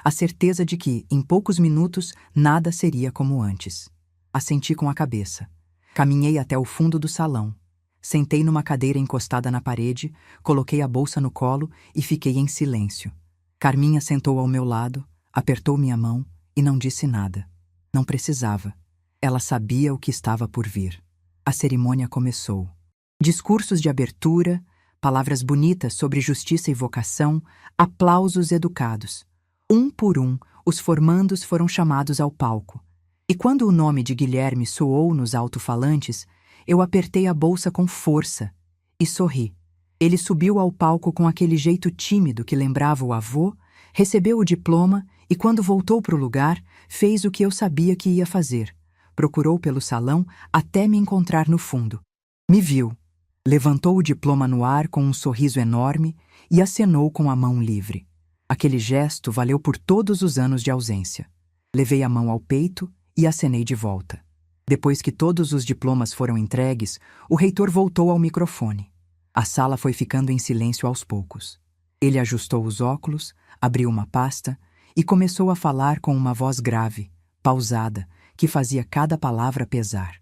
A certeza de que, em poucos minutos, nada seria como antes. Assenti com a cabeça. Caminhei até o fundo do salão. Sentei numa cadeira encostada na parede, coloquei a bolsa no colo e fiquei em silêncio. Carminha sentou ao meu lado, apertou minha mão e não disse nada. Não precisava. Ela sabia o que estava por vir. A cerimônia começou. Discursos de abertura, palavras bonitas sobre justiça e vocação, aplausos educados. Um por um, os formandos foram chamados ao palco. E quando o nome de Guilherme soou nos alto-falantes, eu apertei a bolsa com força e sorri. Ele subiu ao palco com aquele jeito tímido que lembrava o avô, recebeu o diploma e, quando voltou para o lugar, fez o que eu sabia que ia fazer. Procurou pelo salão até me encontrar no fundo. Me viu. Levantou o diploma no ar com um sorriso enorme e acenou com a mão livre. Aquele gesto valeu por todos os anos de ausência. Levei a mão ao peito e acenei de volta. Depois que todos os diplomas foram entregues, o reitor voltou ao microfone. A sala foi ficando em silêncio aos poucos. Ele ajustou os óculos, abriu uma pasta e começou a falar com uma voz grave, pausada, que fazia cada palavra pesar.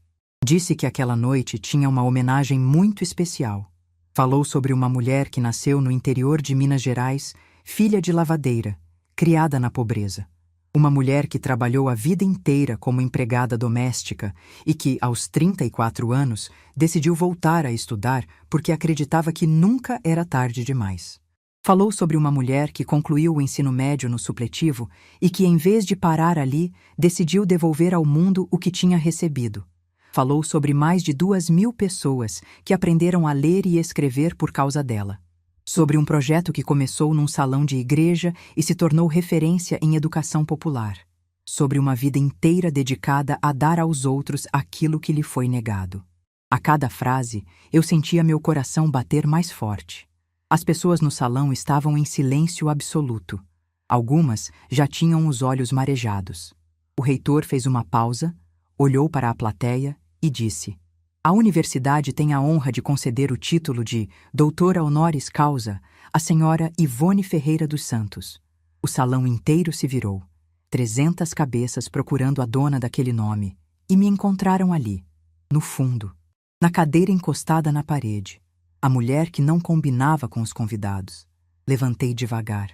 Disse que aquela noite tinha uma homenagem muito especial. Falou sobre uma mulher que nasceu no interior de Minas Gerais, filha de lavadeira, criada na pobreza. Uma mulher que trabalhou a vida inteira como empregada doméstica e que, aos 34 anos, decidiu voltar a estudar porque acreditava que nunca era tarde demais. Falou sobre uma mulher que concluiu o ensino médio no supletivo e que, em vez de parar ali, decidiu devolver ao mundo o que tinha recebido. Falou sobre mais de 2.000 pessoas que aprenderam a ler e escrever por causa dela. Sobre um projeto que começou num salão de igreja e se tornou referência em educação popular. Sobre uma vida inteira dedicada a dar aos outros aquilo que lhe foi negado. A cada frase, eu sentia meu coração bater mais forte. As pessoas no salão estavam em silêncio absoluto. Algumas já tinham os olhos marejados. O reitor fez uma pausa, olhou para a plateia e disse: "A universidade tem a honra de conceder o título de doutora honoris causa à senhora Ivone Ferreira dos Santos." O salão inteiro se virou. 300 cabeças procurando a dona daquele nome, e me encontraram ali, no fundo, na cadeira encostada na parede. A mulher que não combinava com os convidados. Levantei devagar.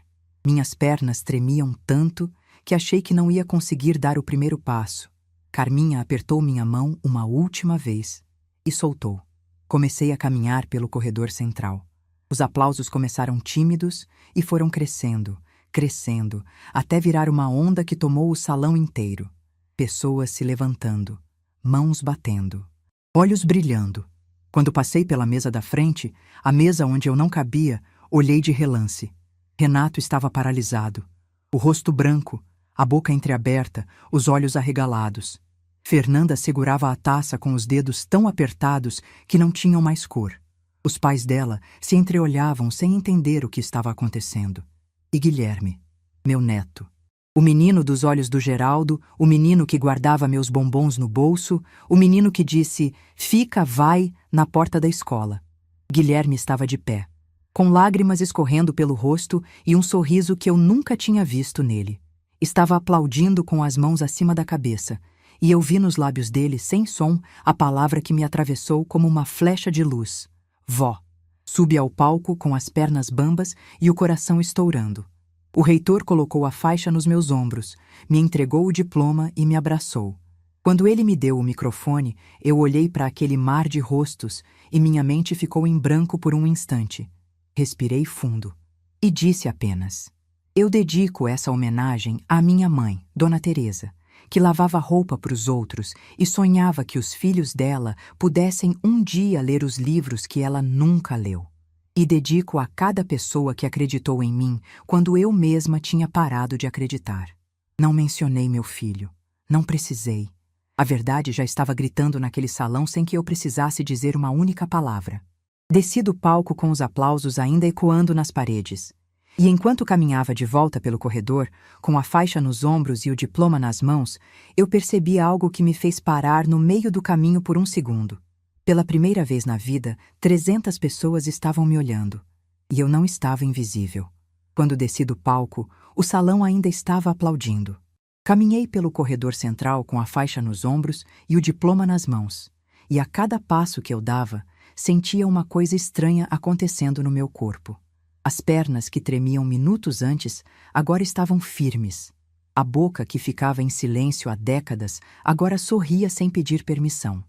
Minhas pernas tremiam tanto que achei que não ia conseguir dar o primeiro passo. Carminha apertou minha mão uma última vez e soltou. Comecei a caminhar pelo corredor central. Os aplausos começaram tímidos e foram crescendo, crescendo, até virar uma onda que tomou o salão inteiro. Pessoas se levantando, mãos batendo, olhos brilhando. Quando passei pela mesa da frente, a mesa onde eu não cabia, olhei de relance. Renato estava paralisado, o rosto branco, a boca entreaberta, os olhos arregalados. Fernanda segurava a taça com os dedos tão apertados que não tinham mais cor. Os pais dela se entreolhavam sem entender o que estava acontecendo. E Guilherme, meu neto. O menino dos olhos do Geraldo, o menino que guardava meus bombons no bolso, o menino que disse, "Fica, vai", na porta da escola. Guilherme estava de pé, com lágrimas escorrendo pelo rosto e um sorriso que eu nunca tinha visto nele. Estava aplaudindo com as mãos acima da cabeça, e eu vi nos lábios dele, sem som, a palavra que me atravessou como uma flecha de luz. Vó. Subi ao palco com as pernas bambas e o coração estourando. O reitor colocou a faixa nos meus ombros, me entregou o diploma e me abraçou. Quando ele me deu o microfone, eu olhei para aquele mar de rostos e minha mente ficou em branco por um instante. Respirei fundo e disse apenas: Eu dedico essa homenagem à minha mãe, Dona Teresa, que lavava roupa para os outros e sonhava que os filhos dela pudessem um dia ler os livros que ela nunca leu. E dedico a cada pessoa que acreditou em mim quando eu mesma tinha parado de acreditar. Não mencionei meu filho. Não precisei. A verdade já estava gritando naquele salão sem que eu precisasse dizer uma única palavra. Desci do palco com os aplausos ainda ecoando nas paredes. E enquanto caminhava de volta pelo corredor, com a faixa nos ombros e o diploma nas mãos, eu percebi algo que me fez parar no meio do caminho por um segundo. Pela primeira vez na vida, 300 pessoas estavam me olhando. E eu não estava invisível. Quando desci do palco, o salão ainda estava aplaudindo. Caminhei pelo corredor central com a faixa nos ombros e o diploma nas mãos. E a cada passo que eu dava, sentia uma coisa estranha acontecendo no meu corpo. As pernas que tremiam minutos antes agora estavam firmes. A boca que ficava em silêncio há décadas agora sorria sem pedir permissão.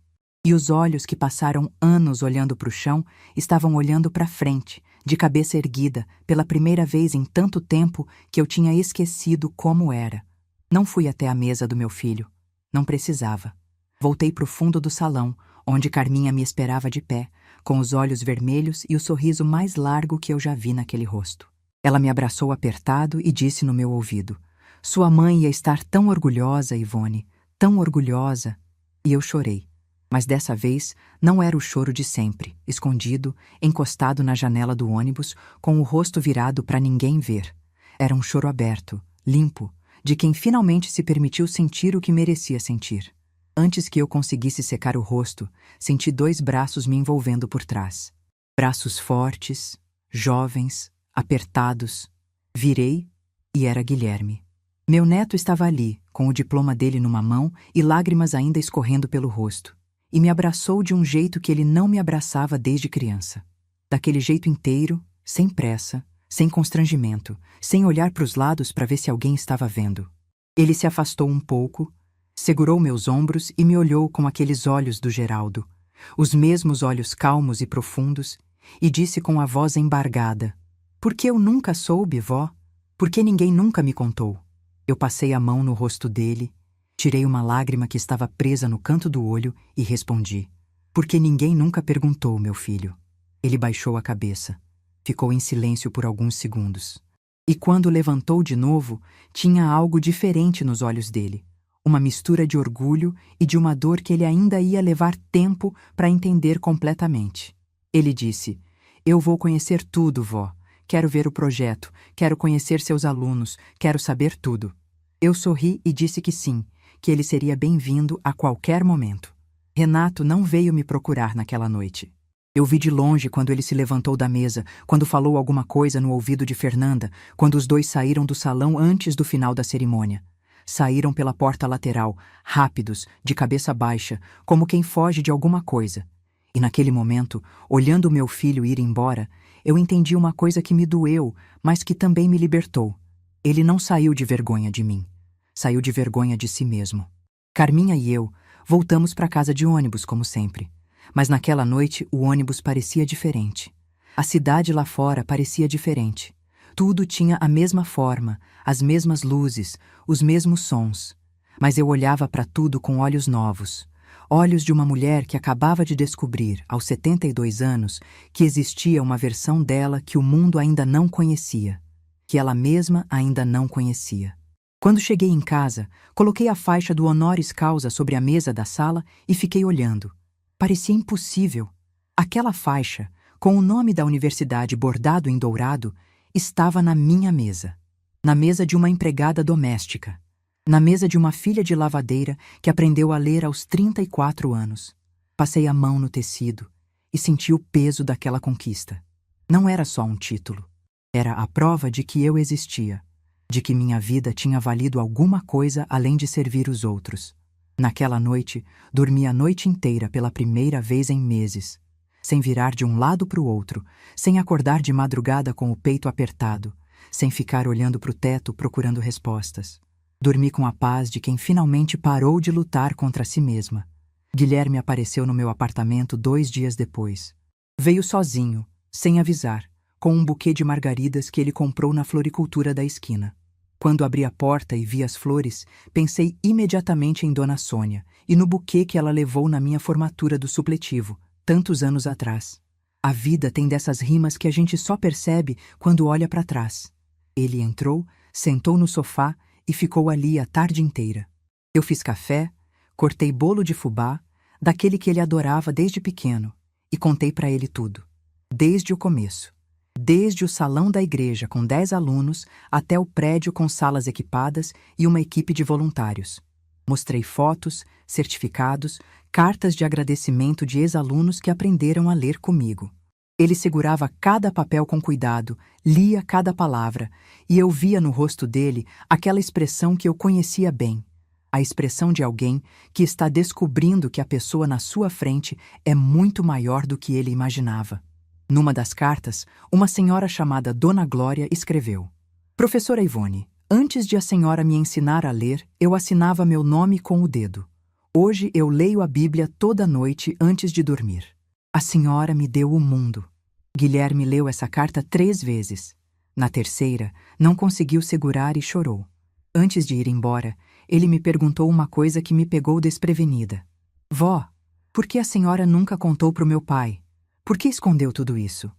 E os olhos que passaram anos olhando para o chão estavam olhando para frente, de cabeça erguida, pela primeira vez em tanto tempo que eu tinha esquecido como era. Não fui até a mesa do meu filho. Não precisava. Voltei para o fundo do salão, onde Carminha me esperava de pé, com os olhos vermelhos e o sorriso mais largo que eu já vi naquele rosto. Ela me abraçou apertado e disse no meu ouvido: "Sua mãe ia estar tão orgulhosa, Ivone, tão orgulhosa." E eu chorei. Mas dessa vez não era o choro de sempre, escondido, encostado na janela do ônibus, com o rosto virado para ninguém ver. Era um choro aberto, limpo, de quem finalmente se permitiu sentir o que merecia sentir. Antes que eu conseguisse secar o rosto, senti 2 braços me envolvendo por trás. Braços fortes, jovens, apertados. Virei e era Guilherme. Meu neto estava ali, com o diploma dele numa mão e lágrimas ainda escorrendo pelo rosto. E me abraçou de um jeito que ele não me abraçava desde criança. Daquele jeito inteiro, sem pressa, sem constrangimento, sem olhar para os lados para ver se alguém estava vendo. Ele se afastou um pouco, segurou meus ombros e me olhou com aqueles olhos do Geraldo, os mesmos olhos calmos e profundos, e disse com a voz embargada: "Por que eu nunca soube, vó? Por que ninguém nunca me contou?" Eu passei a mão no rosto dele, tirei uma lágrima que estava presa no canto do olho e respondi: "Porque ninguém nunca perguntou, meu filho." Ele baixou a cabeça. Ficou em silêncio por alguns segundos. E quando levantou de novo, tinha algo diferente nos olhos dele. Uma mistura de orgulho e de uma dor que ele ainda ia levar tempo para entender completamente. Ele disse: "Eu vou conhecer tudo, vó. Quero ver o projeto, quero conhecer seus alunos, quero saber tudo." Eu sorri e disse que sim, que ele seria bem-vindo a qualquer momento. Renato não veio me procurar naquela noite. Eu vi de longe quando ele se levantou da mesa, quando falou alguma coisa no ouvido de Fernanda, quando os dois saíram do salão antes do final da cerimônia. Saíram pela porta lateral, rápidos, de cabeça baixa, como quem foge de alguma coisa. E naquele momento, olhando meu filho ir embora, eu entendi uma coisa que me doeu, mas que também me libertou. Ele não saiu de vergonha de mim. Saiu de vergonha de si mesmo. Carminha e eu voltamos para casa de ônibus, como sempre. Mas naquela noite o ônibus parecia diferente. A cidade lá fora parecia diferente. Tudo tinha a mesma forma, as mesmas luzes, os mesmos sons. Mas eu olhava para tudo com olhos novos. Olhos de uma mulher que acabava de descobrir, aos 72 anos, que existia uma versão dela que o mundo ainda não conhecia. Que ela mesma ainda não conhecia. Quando cheguei em casa, coloquei a faixa do honoris causa sobre a mesa da sala e fiquei olhando. Parecia impossível. Aquela faixa, com o nome da universidade bordado em dourado, estava na minha mesa. Na mesa de uma empregada doméstica. Na mesa de uma filha de lavadeira que aprendeu a ler aos 34 anos. Passei a mão no tecido e senti o peso daquela conquista. Não era só um título. Era a prova de que eu existia. De que minha vida tinha valido alguma coisa além de servir os outros. Naquela noite, dormi a noite inteira pela primeira vez em meses. Sem virar de um lado para o outro, sem acordar de madrugada com o peito apertado, sem ficar olhando para o teto procurando respostas. Dormi com a paz de quem finalmente parou de lutar contra si mesma. Guilherme apareceu no meu apartamento 2 dias depois. Veio sozinho, sem avisar, com um buquê de margaridas que ele comprou na floricultura da esquina. Quando abri a porta e vi as flores, pensei imediatamente em Dona Sônia e no buquê que ela levou na minha formatura do supletivo, tantos anos atrás. A vida tem dessas rimas que a gente só percebe quando olha para trás. Ele entrou, sentou no sofá e ficou ali a tarde inteira. Eu fiz café, cortei bolo de fubá, daquele que ele adorava desde pequeno, e contei para ele tudo, desde o começo. Desde o salão da igreja com 10 alunos até o prédio com salas equipadas e uma equipe de voluntários. Mostrei fotos, certificados, cartas de agradecimento de ex-alunos que aprenderam a ler comigo. Ele segurava cada papel com cuidado, lia cada palavra, e eu via no rosto dele aquela expressão que eu conhecia bem, a expressão de alguém que está descobrindo que a pessoa na sua frente é muito maior do que ele imaginava. Numa das cartas, uma senhora chamada Dona Glória escreveu: Professora Ivone, antes de a senhora me ensinar a ler, eu assinava meu nome com o dedo. Hoje eu leio a Bíblia toda noite antes de dormir. A senhora me deu o mundo. Guilherme leu essa carta 3 vezes. Na terceira, não conseguiu segurar e chorou. Antes de ir embora, ele me perguntou uma coisa que me pegou desprevenida. Vó, por que a senhora nunca contou pro meu pai? Por que escondeu tudo isso?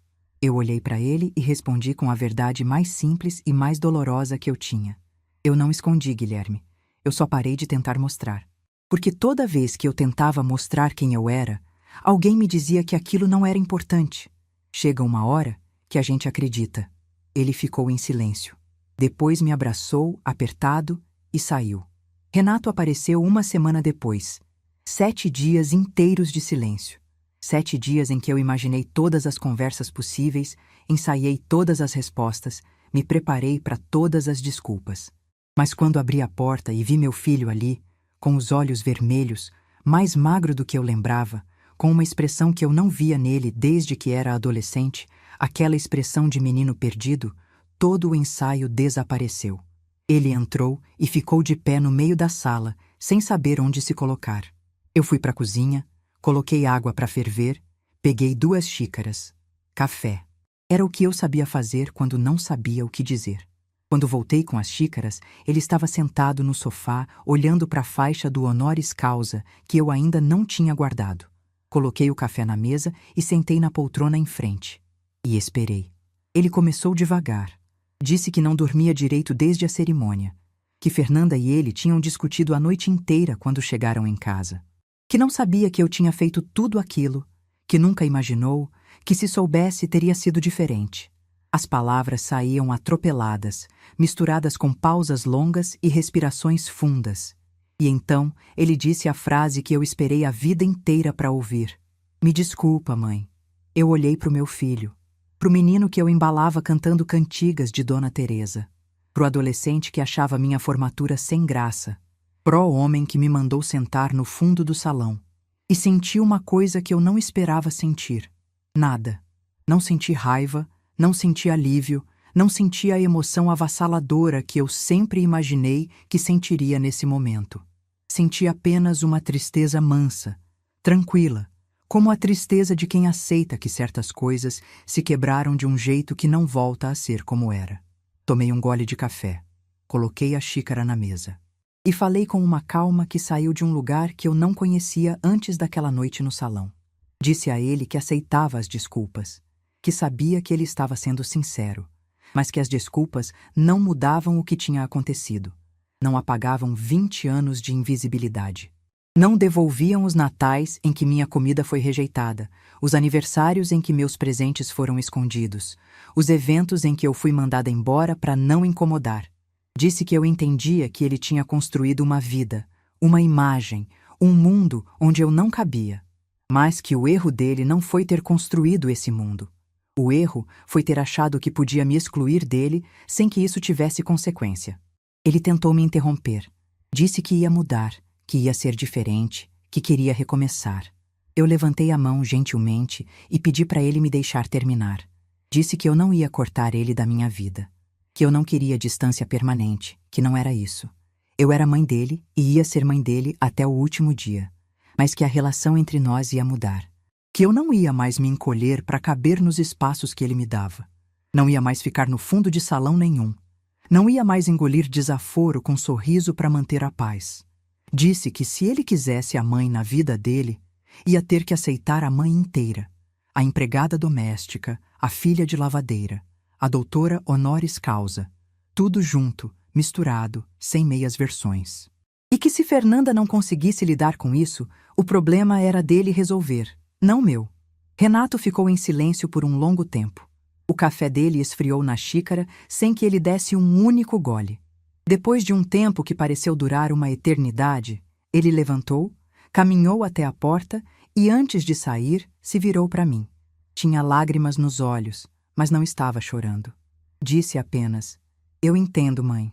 Eu olhei para ele e respondi com a verdade mais simples e mais dolorosa que eu tinha. Eu não escondi, Guilherme. Eu só parei de tentar mostrar. Porque toda vez que eu tentava mostrar quem eu era, alguém me dizia que aquilo não era importante. Chega uma hora que a gente acredita. Ele ficou em silêncio. Depois me abraçou, apertado, e saiu. Renato apareceu 1 semana depois. 7 dias inteiros de silêncio. 7 dias em que eu imaginei todas as conversas possíveis, ensaiei todas as respostas, me preparei para todas as desculpas. Mas quando abri a porta e vi meu filho ali, com os olhos vermelhos, mais magro do que eu lembrava, com uma expressão que eu não via nele desde que era adolescente, aquela expressão de menino perdido, todo o ensaio desapareceu. Ele entrou e ficou de pé no meio da sala, sem saber onde se colocar. Eu fui para a cozinha, coloquei água para ferver, peguei 2 xícaras. Café. Era o que eu sabia fazer quando não sabia o que dizer. Quando voltei com as xícaras, ele estava sentado no sofá, olhando para a faixa do honoris causa, que eu ainda não tinha guardado. Coloquei o café na mesa e sentei na poltrona em frente. E esperei. Ele começou devagar. Disse que não dormia direito desde a cerimônia, que Fernanda e ele tinham discutido a noite inteira quando chegaram em casa, que não sabia que eu tinha feito tudo aquilo, que nunca imaginou, que se soubesse teria sido diferente. As palavras saíam atropeladas, misturadas com pausas longas e respirações fundas. E então ele disse a frase que eu esperei a vida inteira para ouvir. Me desculpa, mãe. Eu olhei para o meu filho, para o menino que eu embalava cantando cantigas de Dona Teresa, para o adolescente que achava minha formatura sem graça, pro homem que me mandou sentar no fundo do salão. E senti uma coisa que eu não esperava sentir. Nada. Não senti raiva, não senti alívio, não senti a emoção avassaladora que eu sempre imaginei que sentiria nesse momento. Senti apenas uma tristeza mansa, tranquila, como a tristeza de quem aceita que certas coisas se quebraram de um jeito que não volta a ser como era. Tomei um gole de café, coloquei a xícara na mesa e falei com uma calma que saiu de um lugar que eu não conhecia antes daquela noite no salão. Disse a ele que aceitava as desculpas, que sabia que ele estava sendo sincero, mas que as desculpas não mudavam o que tinha acontecido, não apagavam 20 anos de invisibilidade. Não devolviam os natais em que minha comida foi rejeitada, os aniversários em que meus presentes foram escondidos, os eventos em que eu fui mandada embora para não incomodar. Disse que eu entendia que ele tinha construído uma vida, uma imagem, um mundo onde eu não cabia, mas que o erro dele não foi ter construído esse mundo. O erro foi ter achado que podia me excluir dele sem que isso tivesse consequência. Ele tentou me interromper. Disse que ia mudar, que ia ser diferente, que queria recomeçar. Eu levantei a mão gentilmente e pedi para ele me deixar terminar. Disse que eu não ia cortar ele da minha vida, que eu não queria distância permanente, que não era isso. Eu era mãe dele e ia ser mãe dele até o último dia, mas que a relação entre nós ia mudar, que eu não ia mais me encolher para caber nos espaços que ele me dava. Não ia mais ficar no fundo de salão nenhum. Não ia mais engolir desaforo com sorriso para manter a paz. Disse que se ele quisesse a mãe na vida dele, ia ter que aceitar a mãe inteira. A empregada doméstica, a filha de lavadeira, a doutora honoris causa. Tudo junto, misturado, sem meias versões. E que se Fernanda não conseguisse lidar com isso, o problema era dele resolver, não meu. Renato ficou em silêncio por um longo tempo. O café dele esfriou na xícara sem que ele desse um único gole. Depois de um tempo que pareceu durar uma eternidade, ele levantou, caminhou até a porta e, antes de sair, se virou para mim. Tinha lágrimas nos olhos, mas não estava chorando. Disse apenas: "Eu entendo, mãe,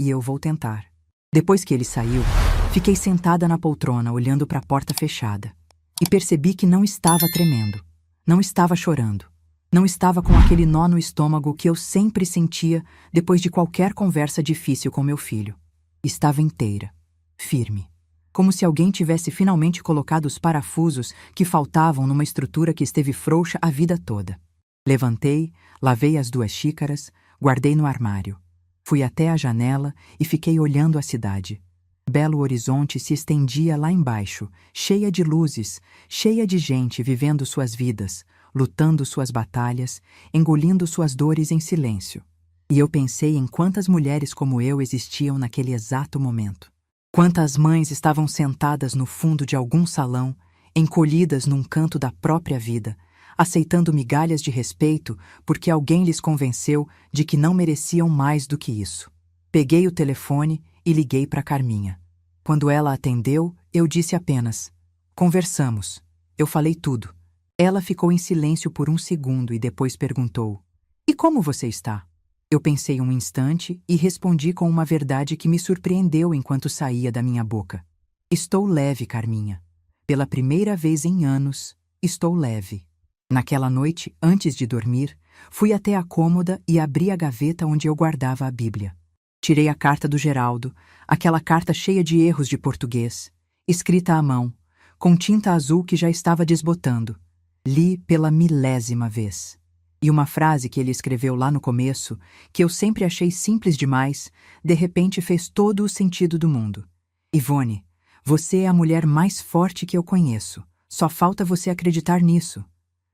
e eu vou tentar." Depois que ele saiu, fiquei sentada na poltrona olhando para a porta fechada e percebi que não estava tremendo, não estava chorando, não estava com aquele nó no estômago que eu sempre sentia depois de qualquer conversa difícil com meu filho. Estava inteira, firme, como se alguém tivesse finalmente colocado os parafusos que faltavam numa estrutura que esteve frouxa a vida toda. Levantei, lavei as 2 xícaras, guardei no armário. Fui até a janela e fiquei olhando a cidade. Belo Horizonte se estendia lá embaixo, cheia de luzes, cheia de gente vivendo suas vidas, lutando suas batalhas, engolindo suas dores em silêncio. E eu pensei em quantas mulheres como eu existiam naquele exato momento. Quantas mães estavam sentadas no fundo de algum salão, encolhidas num canto da própria vida, aceitando migalhas de respeito porque alguém lhes convenceu de que não mereciam mais do que isso. Peguei o telefone e liguei para Carminha. Quando ela atendeu, eu disse apenas: "Conversamos." Eu falei tudo. Ela ficou em silêncio por um segundo e depois perguntou: "E como você está?" Eu pensei um instante e respondi com uma verdade que me surpreendeu enquanto saía da minha boca. "Estou leve, Carminha. Pela primeira vez em anos, estou leve." Naquela noite, antes de dormir, fui até a cômoda e abri a gaveta onde eu guardava a Bíblia. Tirei a carta do Geraldo, aquela carta cheia de erros de português, escrita à mão, com tinta azul que já estava desbotando. Li pela 1000ª vez. E uma frase que ele escreveu lá no começo, que eu sempre achei simples demais, de repente fez todo o sentido do mundo. "Ivone, você é a mulher mais forte que eu conheço. Só falta você acreditar nisso."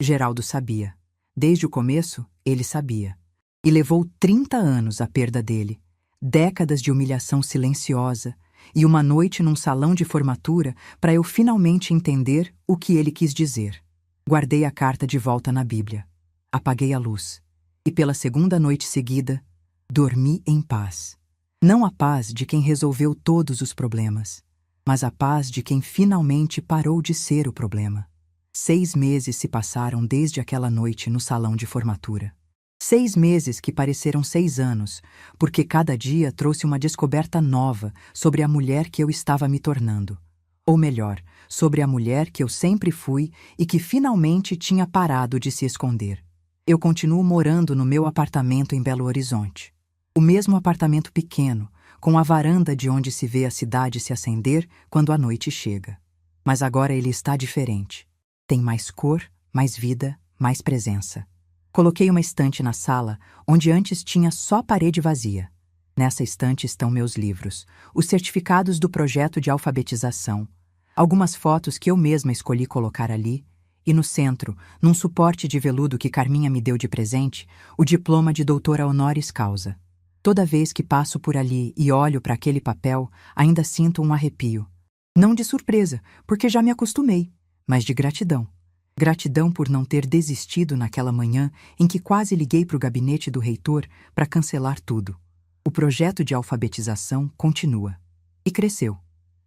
Geraldo sabia. Desde o começo, ele sabia. E levou 30 anos a perda dele, décadas de humilhação silenciosa e uma noite num salão de formatura para eu finalmente entender o que ele quis dizer. Guardei a carta de volta na Bíblia. Apaguei a luz. E pela 2ª noite seguida, dormi em paz. Não a paz de quem resolveu todos os problemas, mas a paz de quem finalmente parou de ser o problema. 6 meses se passaram desde aquela noite no salão de formatura. 6 meses que pareceram 6 anos, porque cada dia trouxe uma descoberta nova sobre a mulher que eu estava me tornando. Ou melhor, sobre a mulher que eu sempre fui e que finalmente tinha parado de se esconder. Eu continuo morando no meu apartamento em Belo Horizonte. O mesmo apartamento pequeno, com a varanda de onde se vê a cidade se acender quando a noite chega. Mas agora ele está diferente. Tem mais cor, mais vida, mais presença. Coloquei uma estante na sala, onde antes tinha só parede vazia. Nessa estante estão meus livros, os certificados do projeto de alfabetização, algumas fotos que eu mesma escolhi colocar ali, e no centro, num suporte de veludo que Carminha me deu de presente, o diploma de doutora honoris causa. Toda vez que passo por ali e olho para aquele papel, ainda sinto um arrepio. Não de surpresa, porque já me acostumei, mas de gratidão. Gratidão por não ter desistido naquela manhã em que quase liguei para o gabinete do reitor para cancelar tudo. O projeto de alfabetização continua. E cresceu.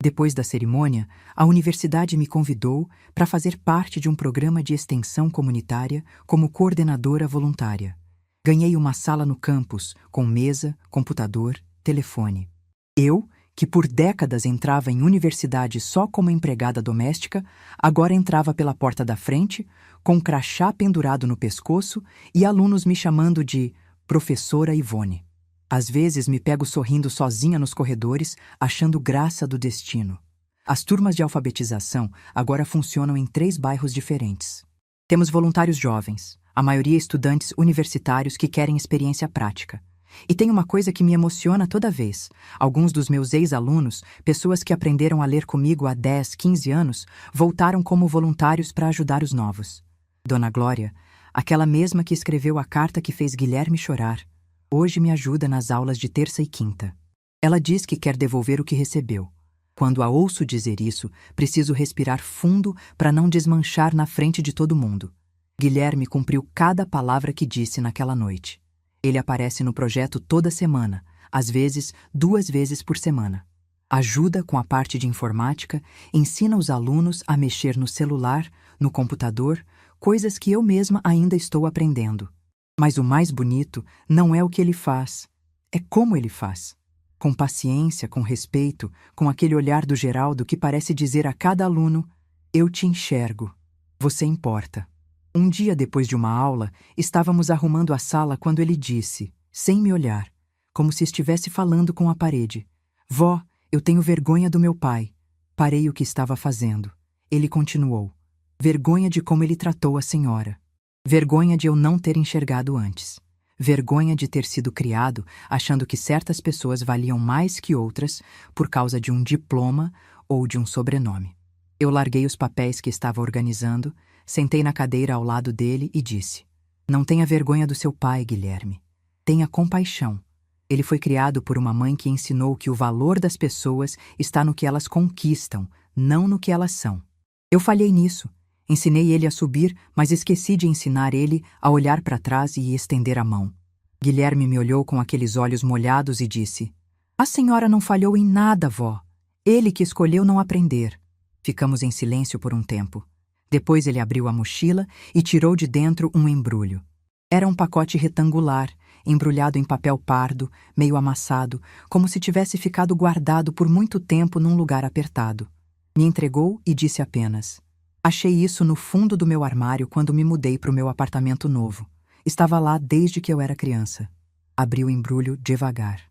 Depois da cerimônia, a universidade me convidou para fazer parte de um programa de extensão comunitária como coordenadora voluntária. Ganhei uma sala no campus, com mesa, computador, telefone. Eu, que por décadas entrava em universidade só como empregada doméstica, agora entrava pela porta da frente, com um crachá pendurado no pescoço e alunos me chamando de Professora Ivone. Às vezes me pego sorrindo sozinha nos corredores, achando graça do destino. As turmas de alfabetização agora funcionam em 3 bairros diferentes. Temos voluntários jovens, A maioria estudantes universitários que querem experiência prática. E tem uma coisa que me emociona toda vez. Alguns dos meus ex-alunos, pessoas que aprenderam a ler comigo há 10, 15 anos, voltaram como voluntários para ajudar os novos. Dona Glória, aquela mesma que escreveu a carta que fez Guilherme chorar, hoje me ajuda nas aulas de terça e quinta. Ela diz que quer devolver o que recebeu. Quando a ouço dizer isso, preciso respirar fundo para não desmanchar na frente de todo mundo. Guilherme cumpriu cada palavra que disse naquela noite. Ele aparece no projeto toda semana, às vezes 2 vezes por semana. Ajuda com a parte de informática, ensina os alunos a mexer no celular, no computador, coisas que eu mesma ainda estou aprendendo. Mas o mais bonito não é o que ele faz, é como ele faz. Com paciência, com respeito, com aquele olhar do Geraldo que parece dizer a cada aluno: eu te enxergo, você importa. Um dia depois de uma aula, estávamos arrumando a sala quando ele disse, sem me olhar, como se estivesse falando com a parede: Vó, eu tenho vergonha do meu pai. Parei o que estava fazendo. Ele continuou: vergonha de como ele tratou a senhora. Vergonha de eu não ter enxergado antes. Vergonha de ter sido criado achando que certas pessoas valiam mais que outras por causa de um diploma ou de um sobrenome. Eu larguei os papéis que estava organizando, sentei na cadeira ao lado dele e disse: não tenha vergonha do seu pai, Guilherme. Tenha compaixão. Ele foi criado por uma mãe que ensinou que o valor das pessoas está no que elas conquistam, não no que elas são. Eu falhei nisso. Ensinei ele a subir, mas esqueci de ensinar ele a olhar para trás e estender a mão. Guilherme me olhou com aqueles olhos molhados e disse: a senhora não falhou em nada, vó. Ele que escolheu não aprender. Ficamos em silêncio por um tempo. Depois ele abriu a mochila e tirou de dentro um embrulho. Era um pacote retangular, embrulhado em papel pardo, meio amassado, como se tivesse ficado guardado por muito tempo num lugar apertado. Me entregou e disse apenas: achei isso no fundo do meu armário quando me mudei para o meu apartamento novo. Estava lá desde que eu era criança. Abri o embrulho devagar.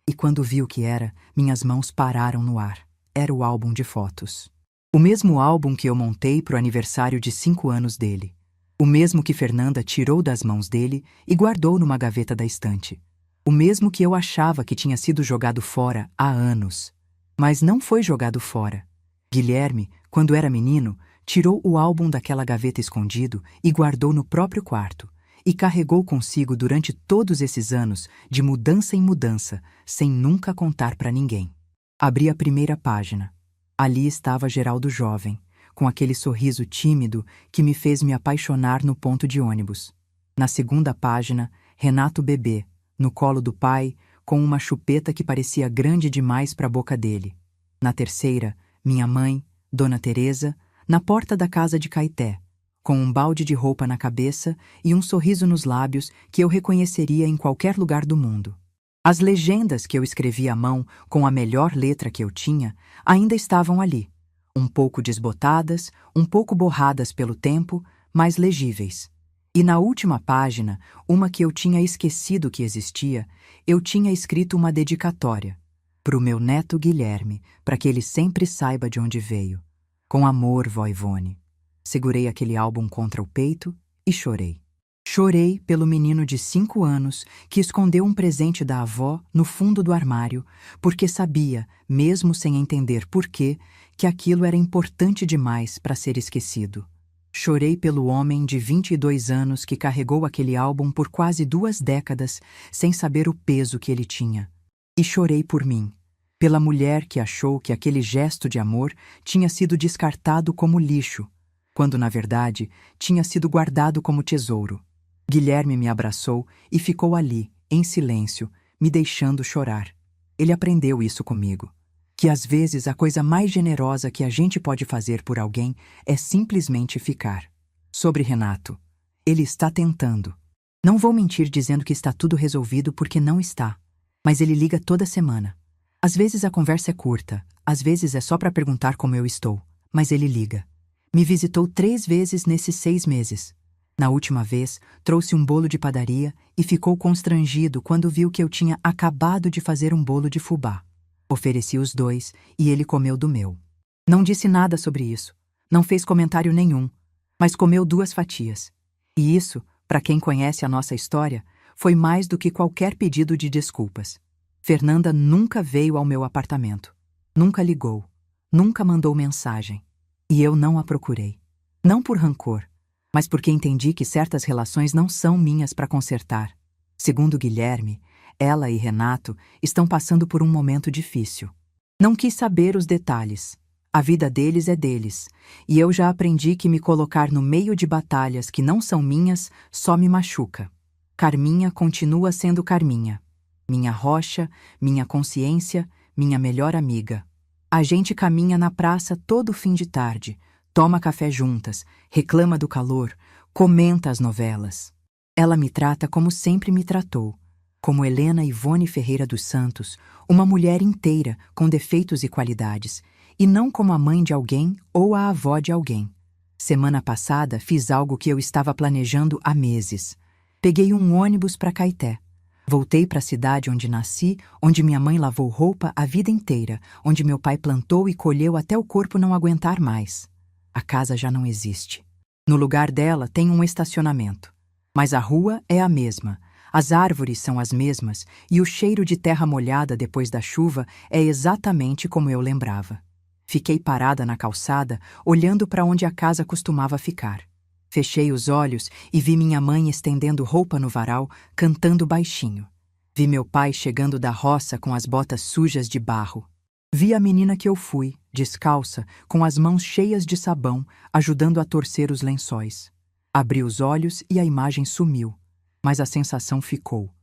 E quando vi o que era, minhas mãos pararam no ar. Era o álbum de fotos. O mesmo álbum que eu montei para o aniversário de 5 anos dele. O mesmo que Fernanda tirou das mãos dele e guardou numa gaveta da estante. O mesmo que eu achava que tinha sido jogado fora há anos. Mas não foi jogado fora. Guilherme, quando era menino, tirou o álbum daquela gaveta escondido e guardou no próprio quarto, e carregou consigo durante todos esses anos, de mudança em mudança, sem nunca contar para ninguém. Abri a primeira página. Ali estava Geraldo jovem, com aquele sorriso tímido que me fez me apaixonar no ponto de ônibus. Na segunda página, Renato bebê, no colo do pai, com uma chupeta que parecia grande demais para a boca dele. Na terceira, minha mãe, Dona Teresa, na porta da casa de Caeté, com um balde de roupa na cabeça e um sorriso nos lábios que eu reconheceria em qualquer lugar do mundo. As legendas que eu escrevi à mão com a melhor letra que eu tinha ainda estavam ali, um pouco desbotadas, um pouco borradas pelo tempo, mas legíveis. E na última página, uma que eu tinha esquecido que existia, eu tinha escrito uma dedicatória para o meu neto Guilherme, para que ele sempre saiba de onde veio. Com amor, vó Ivone. Segurei aquele álbum contra o peito e chorei. Chorei pelo menino de 5 anos que escondeu um presente da avó no fundo do armário, porque sabia, mesmo sem entender por quê, que aquilo era importante demais para ser esquecido. Chorei pelo homem de 22 anos que carregou aquele álbum por quase 2 décadas sem saber o peso que ele tinha. E chorei por mim, pela mulher que achou que aquele gesto de amor tinha sido descartado como lixo, quando, na verdade, tinha sido guardado como tesouro. Guilherme me abraçou e ficou ali, em silêncio, me deixando chorar. Ele aprendeu isso comigo, que às vezes a coisa mais generosa que a gente pode fazer por alguém é simplesmente ficar. Sobre Renato, ele está tentando. Não vou mentir dizendo que está tudo resolvido porque não está, mas ele liga toda semana. Às vezes a conversa é curta, às vezes é só para perguntar como eu estou, mas ele liga. Me visitou 3 vezes nesses 6 meses. Na última vez, trouxe um bolo de padaria e ficou constrangido quando viu que eu tinha acabado de fazer um bolo de fubá. Ofereci os 2 e ele comeu do meu. Não disse nada sobre isso, não fez comentário nenhum, mas comeu 2 fatias. E isso Para quem conhece a nossa história, foi mais do que qualquer pedido de desculpas. Fernanda nunca veio ao meu apartamento. Nunca ligou. Nunca mandou mensagem. E eu não a procurei. Não por rancor, mas porque entendi que certas relações não são minhas para consertar. Segundo Guilherme, ela e Renato estão passando por um momento difícil. Não quis saber os detalhes. A vida deles é deles, e eu já aprendi que me colocar no meio de batalhas que não são minhas só me machuca. Carminha continua sendo Carminha. Minha rocha, minha consciência, minha melhor amiga. A gente caminha na praça todo fim de tarde, toma café juntas, reclama do calor, comenta as novelas. Ela me trata como sempre me tratou, como Helena Ivone Ferreira dos Santos, uma mulher inteira com defeitos e qualidades, e não como a mãe de alguém ou a avó de alguém. Semana passada fiz algo que eu estava planejando há meses. Peguei um ônibus para Caeté. Voltei para a cidade onde nasci, onde minha mãe lavou roupa a vida inteira, onde meu pai plantou e colheu até o corpo não aguentar mais. A casa já não existe. No lugar dela tem um estacionamento. Mas a rua é a mesma, as árvores são as mesmas e o cheiro de terra molhada depois da chuva é exatamente como eu lembrava. Fiquei parada na calçada, olhando para onde a casa costumava ficar. Fechei os olhos e vi minha mãe estendendo roupa no varal, cantando baixinho. Vi meu pai chegando da roça com as botas sujas de barro. Vi a menina que eu fui, descalça, com as mãos cheias de sabão, ajudando a torcer os lençóis. Abri os olhos e a imagem sumiu, mas a sensação ficou.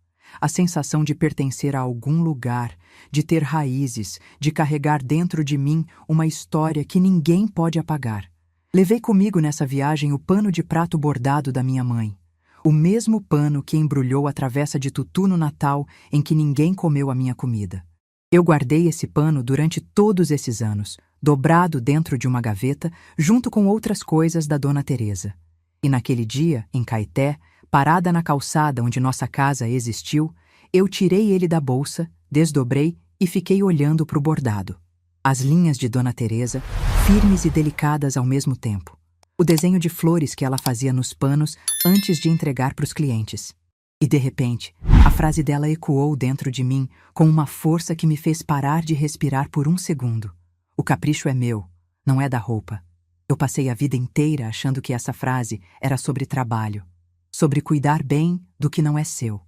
A sensação de pertencer a algum lugar, de ter raízes, de carregar dentro de mim uma história que ninguém pode apagar. Levei comigo nessa viagem o pano de prato bordado da minha mãe. O mesmo pano que embrulhou a travessa de tutu no Natal em que ninguém comeu a minha comida. Eu guardei esse pano durante todos esses anos, dobrado dentro de uma gaveta, junto com outras coisas da Dona Teresa. E naquele dia, em Caeté, parada na calçada onde nossa casa existiu, eu tirei ele da bolsa, desdobrei e fiquei olhando para o bordado. As linhas de Dona Teresa, firmes e delicadas ao mesmo tempo. O desenho de flores que ela fazia nos panos antes de entregar para os clientes. E de repente, a frase dela ecoou dentro de mim com uma força que me fez parar de respirar por um segundo. O capricho é meu, não é da roupa. Eu passei a vida inteira achando que essa frase era sobre trabalho, sobre cuidar bem do que não é seu.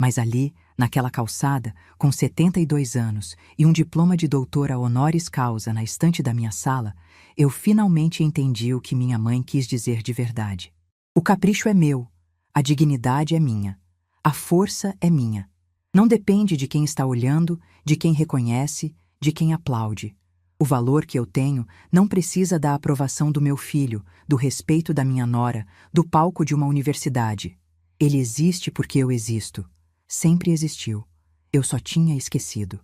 Mas ali, naquela calçada, com 72 anos e um diploma de doutora honoris causa na estante da minha sala, eu finalmente entendi o que minha mãe quis dizer de verdade. O capricho é meu, a dignidade é minha, a força é minha. Não depende de quem está olhando, de quem reconhece, de quem aplaude. O valor que eu tenho não precisa da aprovação do meu filho, do respeito da minha nora, do palco de uma universidade. Ele existe porque eu existo. Sempre existiu. Eu só tinha esquecido.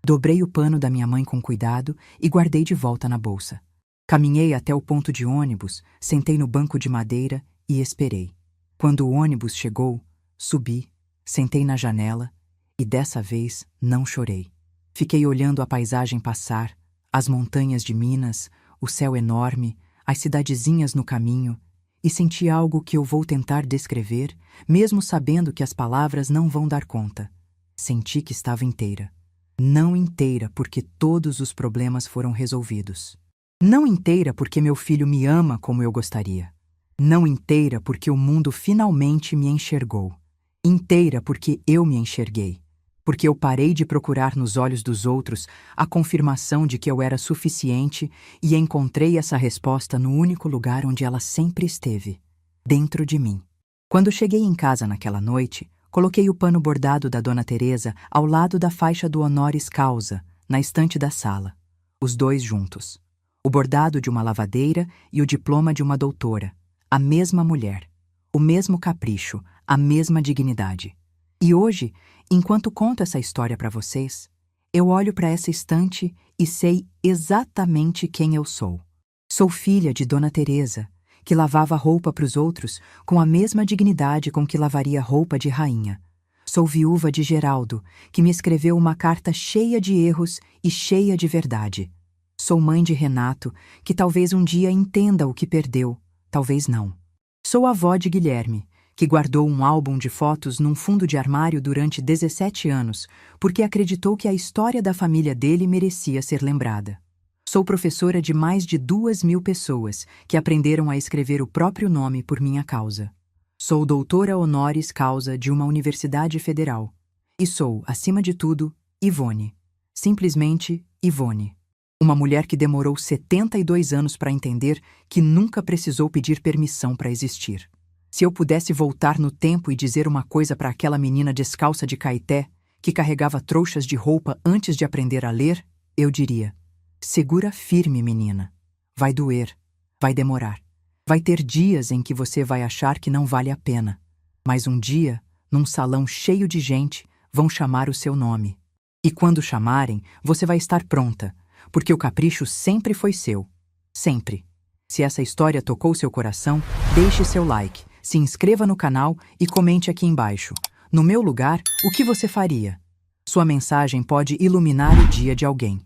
Dobrei o pano da minha mãe com cuidado e guardei de volta na bolsa. Caminhei até o ponto de ônibus, sentei no banco de madeira e esperei. Quando o ônibus chegou, subi, sentei na janela e dessa vez não chorei. Fiquei olhando a paisagem passar, as montanhas de Minas, o céu enorme, as cidadezinhas no caminho, e senti algo que eu vou tentar descrever, mesmo sabendo que as palavras não vão dar conta. Senti que estava inteira. Não inteira porque todos os problemas foram resolvidos. Não inteira porque meu filho me ama como eu gostaria. Não inteira porque o mundo finalmente me enxergou. Inteira porque eu me enxerguei. Porque eu parei de procurar nos olhos dos outros a confirmação de que eu era suficiente e encontrei essa resposta no único lugar onde ela sempre esteve, dentro de mim. Quando cheguei em casa naquela noite, coloquei o pano bordado da Dona Teresa ao lado da faixa do honoris causa, na estante da sala, os dois juntos. O bordado de uma lavadeira e o diploma de uma doutora, a mesma mulher, o mesmo capricho, a mesma dignidade. E hoje, enquanto conto essa história para vocês, eu olho para essa estante e sei exatamente quem eu sou. Sou filha de Dona Teresa, que lavava roupa para os outros com a mesma dignidade com que lavaria roupa de rainha. Sou viúva de Geraldo, que me escreveu uma carta cheia de erros e cheia de verdade. Sou mãe de Renato, que talvez um dia entenda o que perdeu, talvez não. Sou avó de Guilherme, que guardou um álbum de fotos num fundo de armário durante 17 anos, porque acreditou que a história da família dele merecia ser lembrada. Sou professora de mais de 2.000 pessoas que aprenderam a escrever o próprio nome por minha causa. Sou doutora honoris causa de uma universidade federal. E sou, acima de tudo, Ivone. Simplesmente Ivone. Uma mulher que demorou 72 anos para entender que nunca precisou pedir permissão para existir. Se eu pudesse voltar no tempo e dizer uma coisa para aquela menina descalça de Caeté, que carregava trouxas de roupa antes de aprender a ler, eu diria: segura firme, menina. Vai doer. Vai demorar. Vai ter dias em que você vai achar que não vale a pena. Mas um dia, num salão cheio de gente, vão chamar o seu nome. E quando chamarem, você vai estar pronta, porque o capricho sempre foi seu. Sempre. Se essa história tocou seu coração, deixe seu like, se inscreva no canal e comente aqui embaixo. No meu lugar, o que você faria? Sua mensagem pode iluminar o dia de alguém.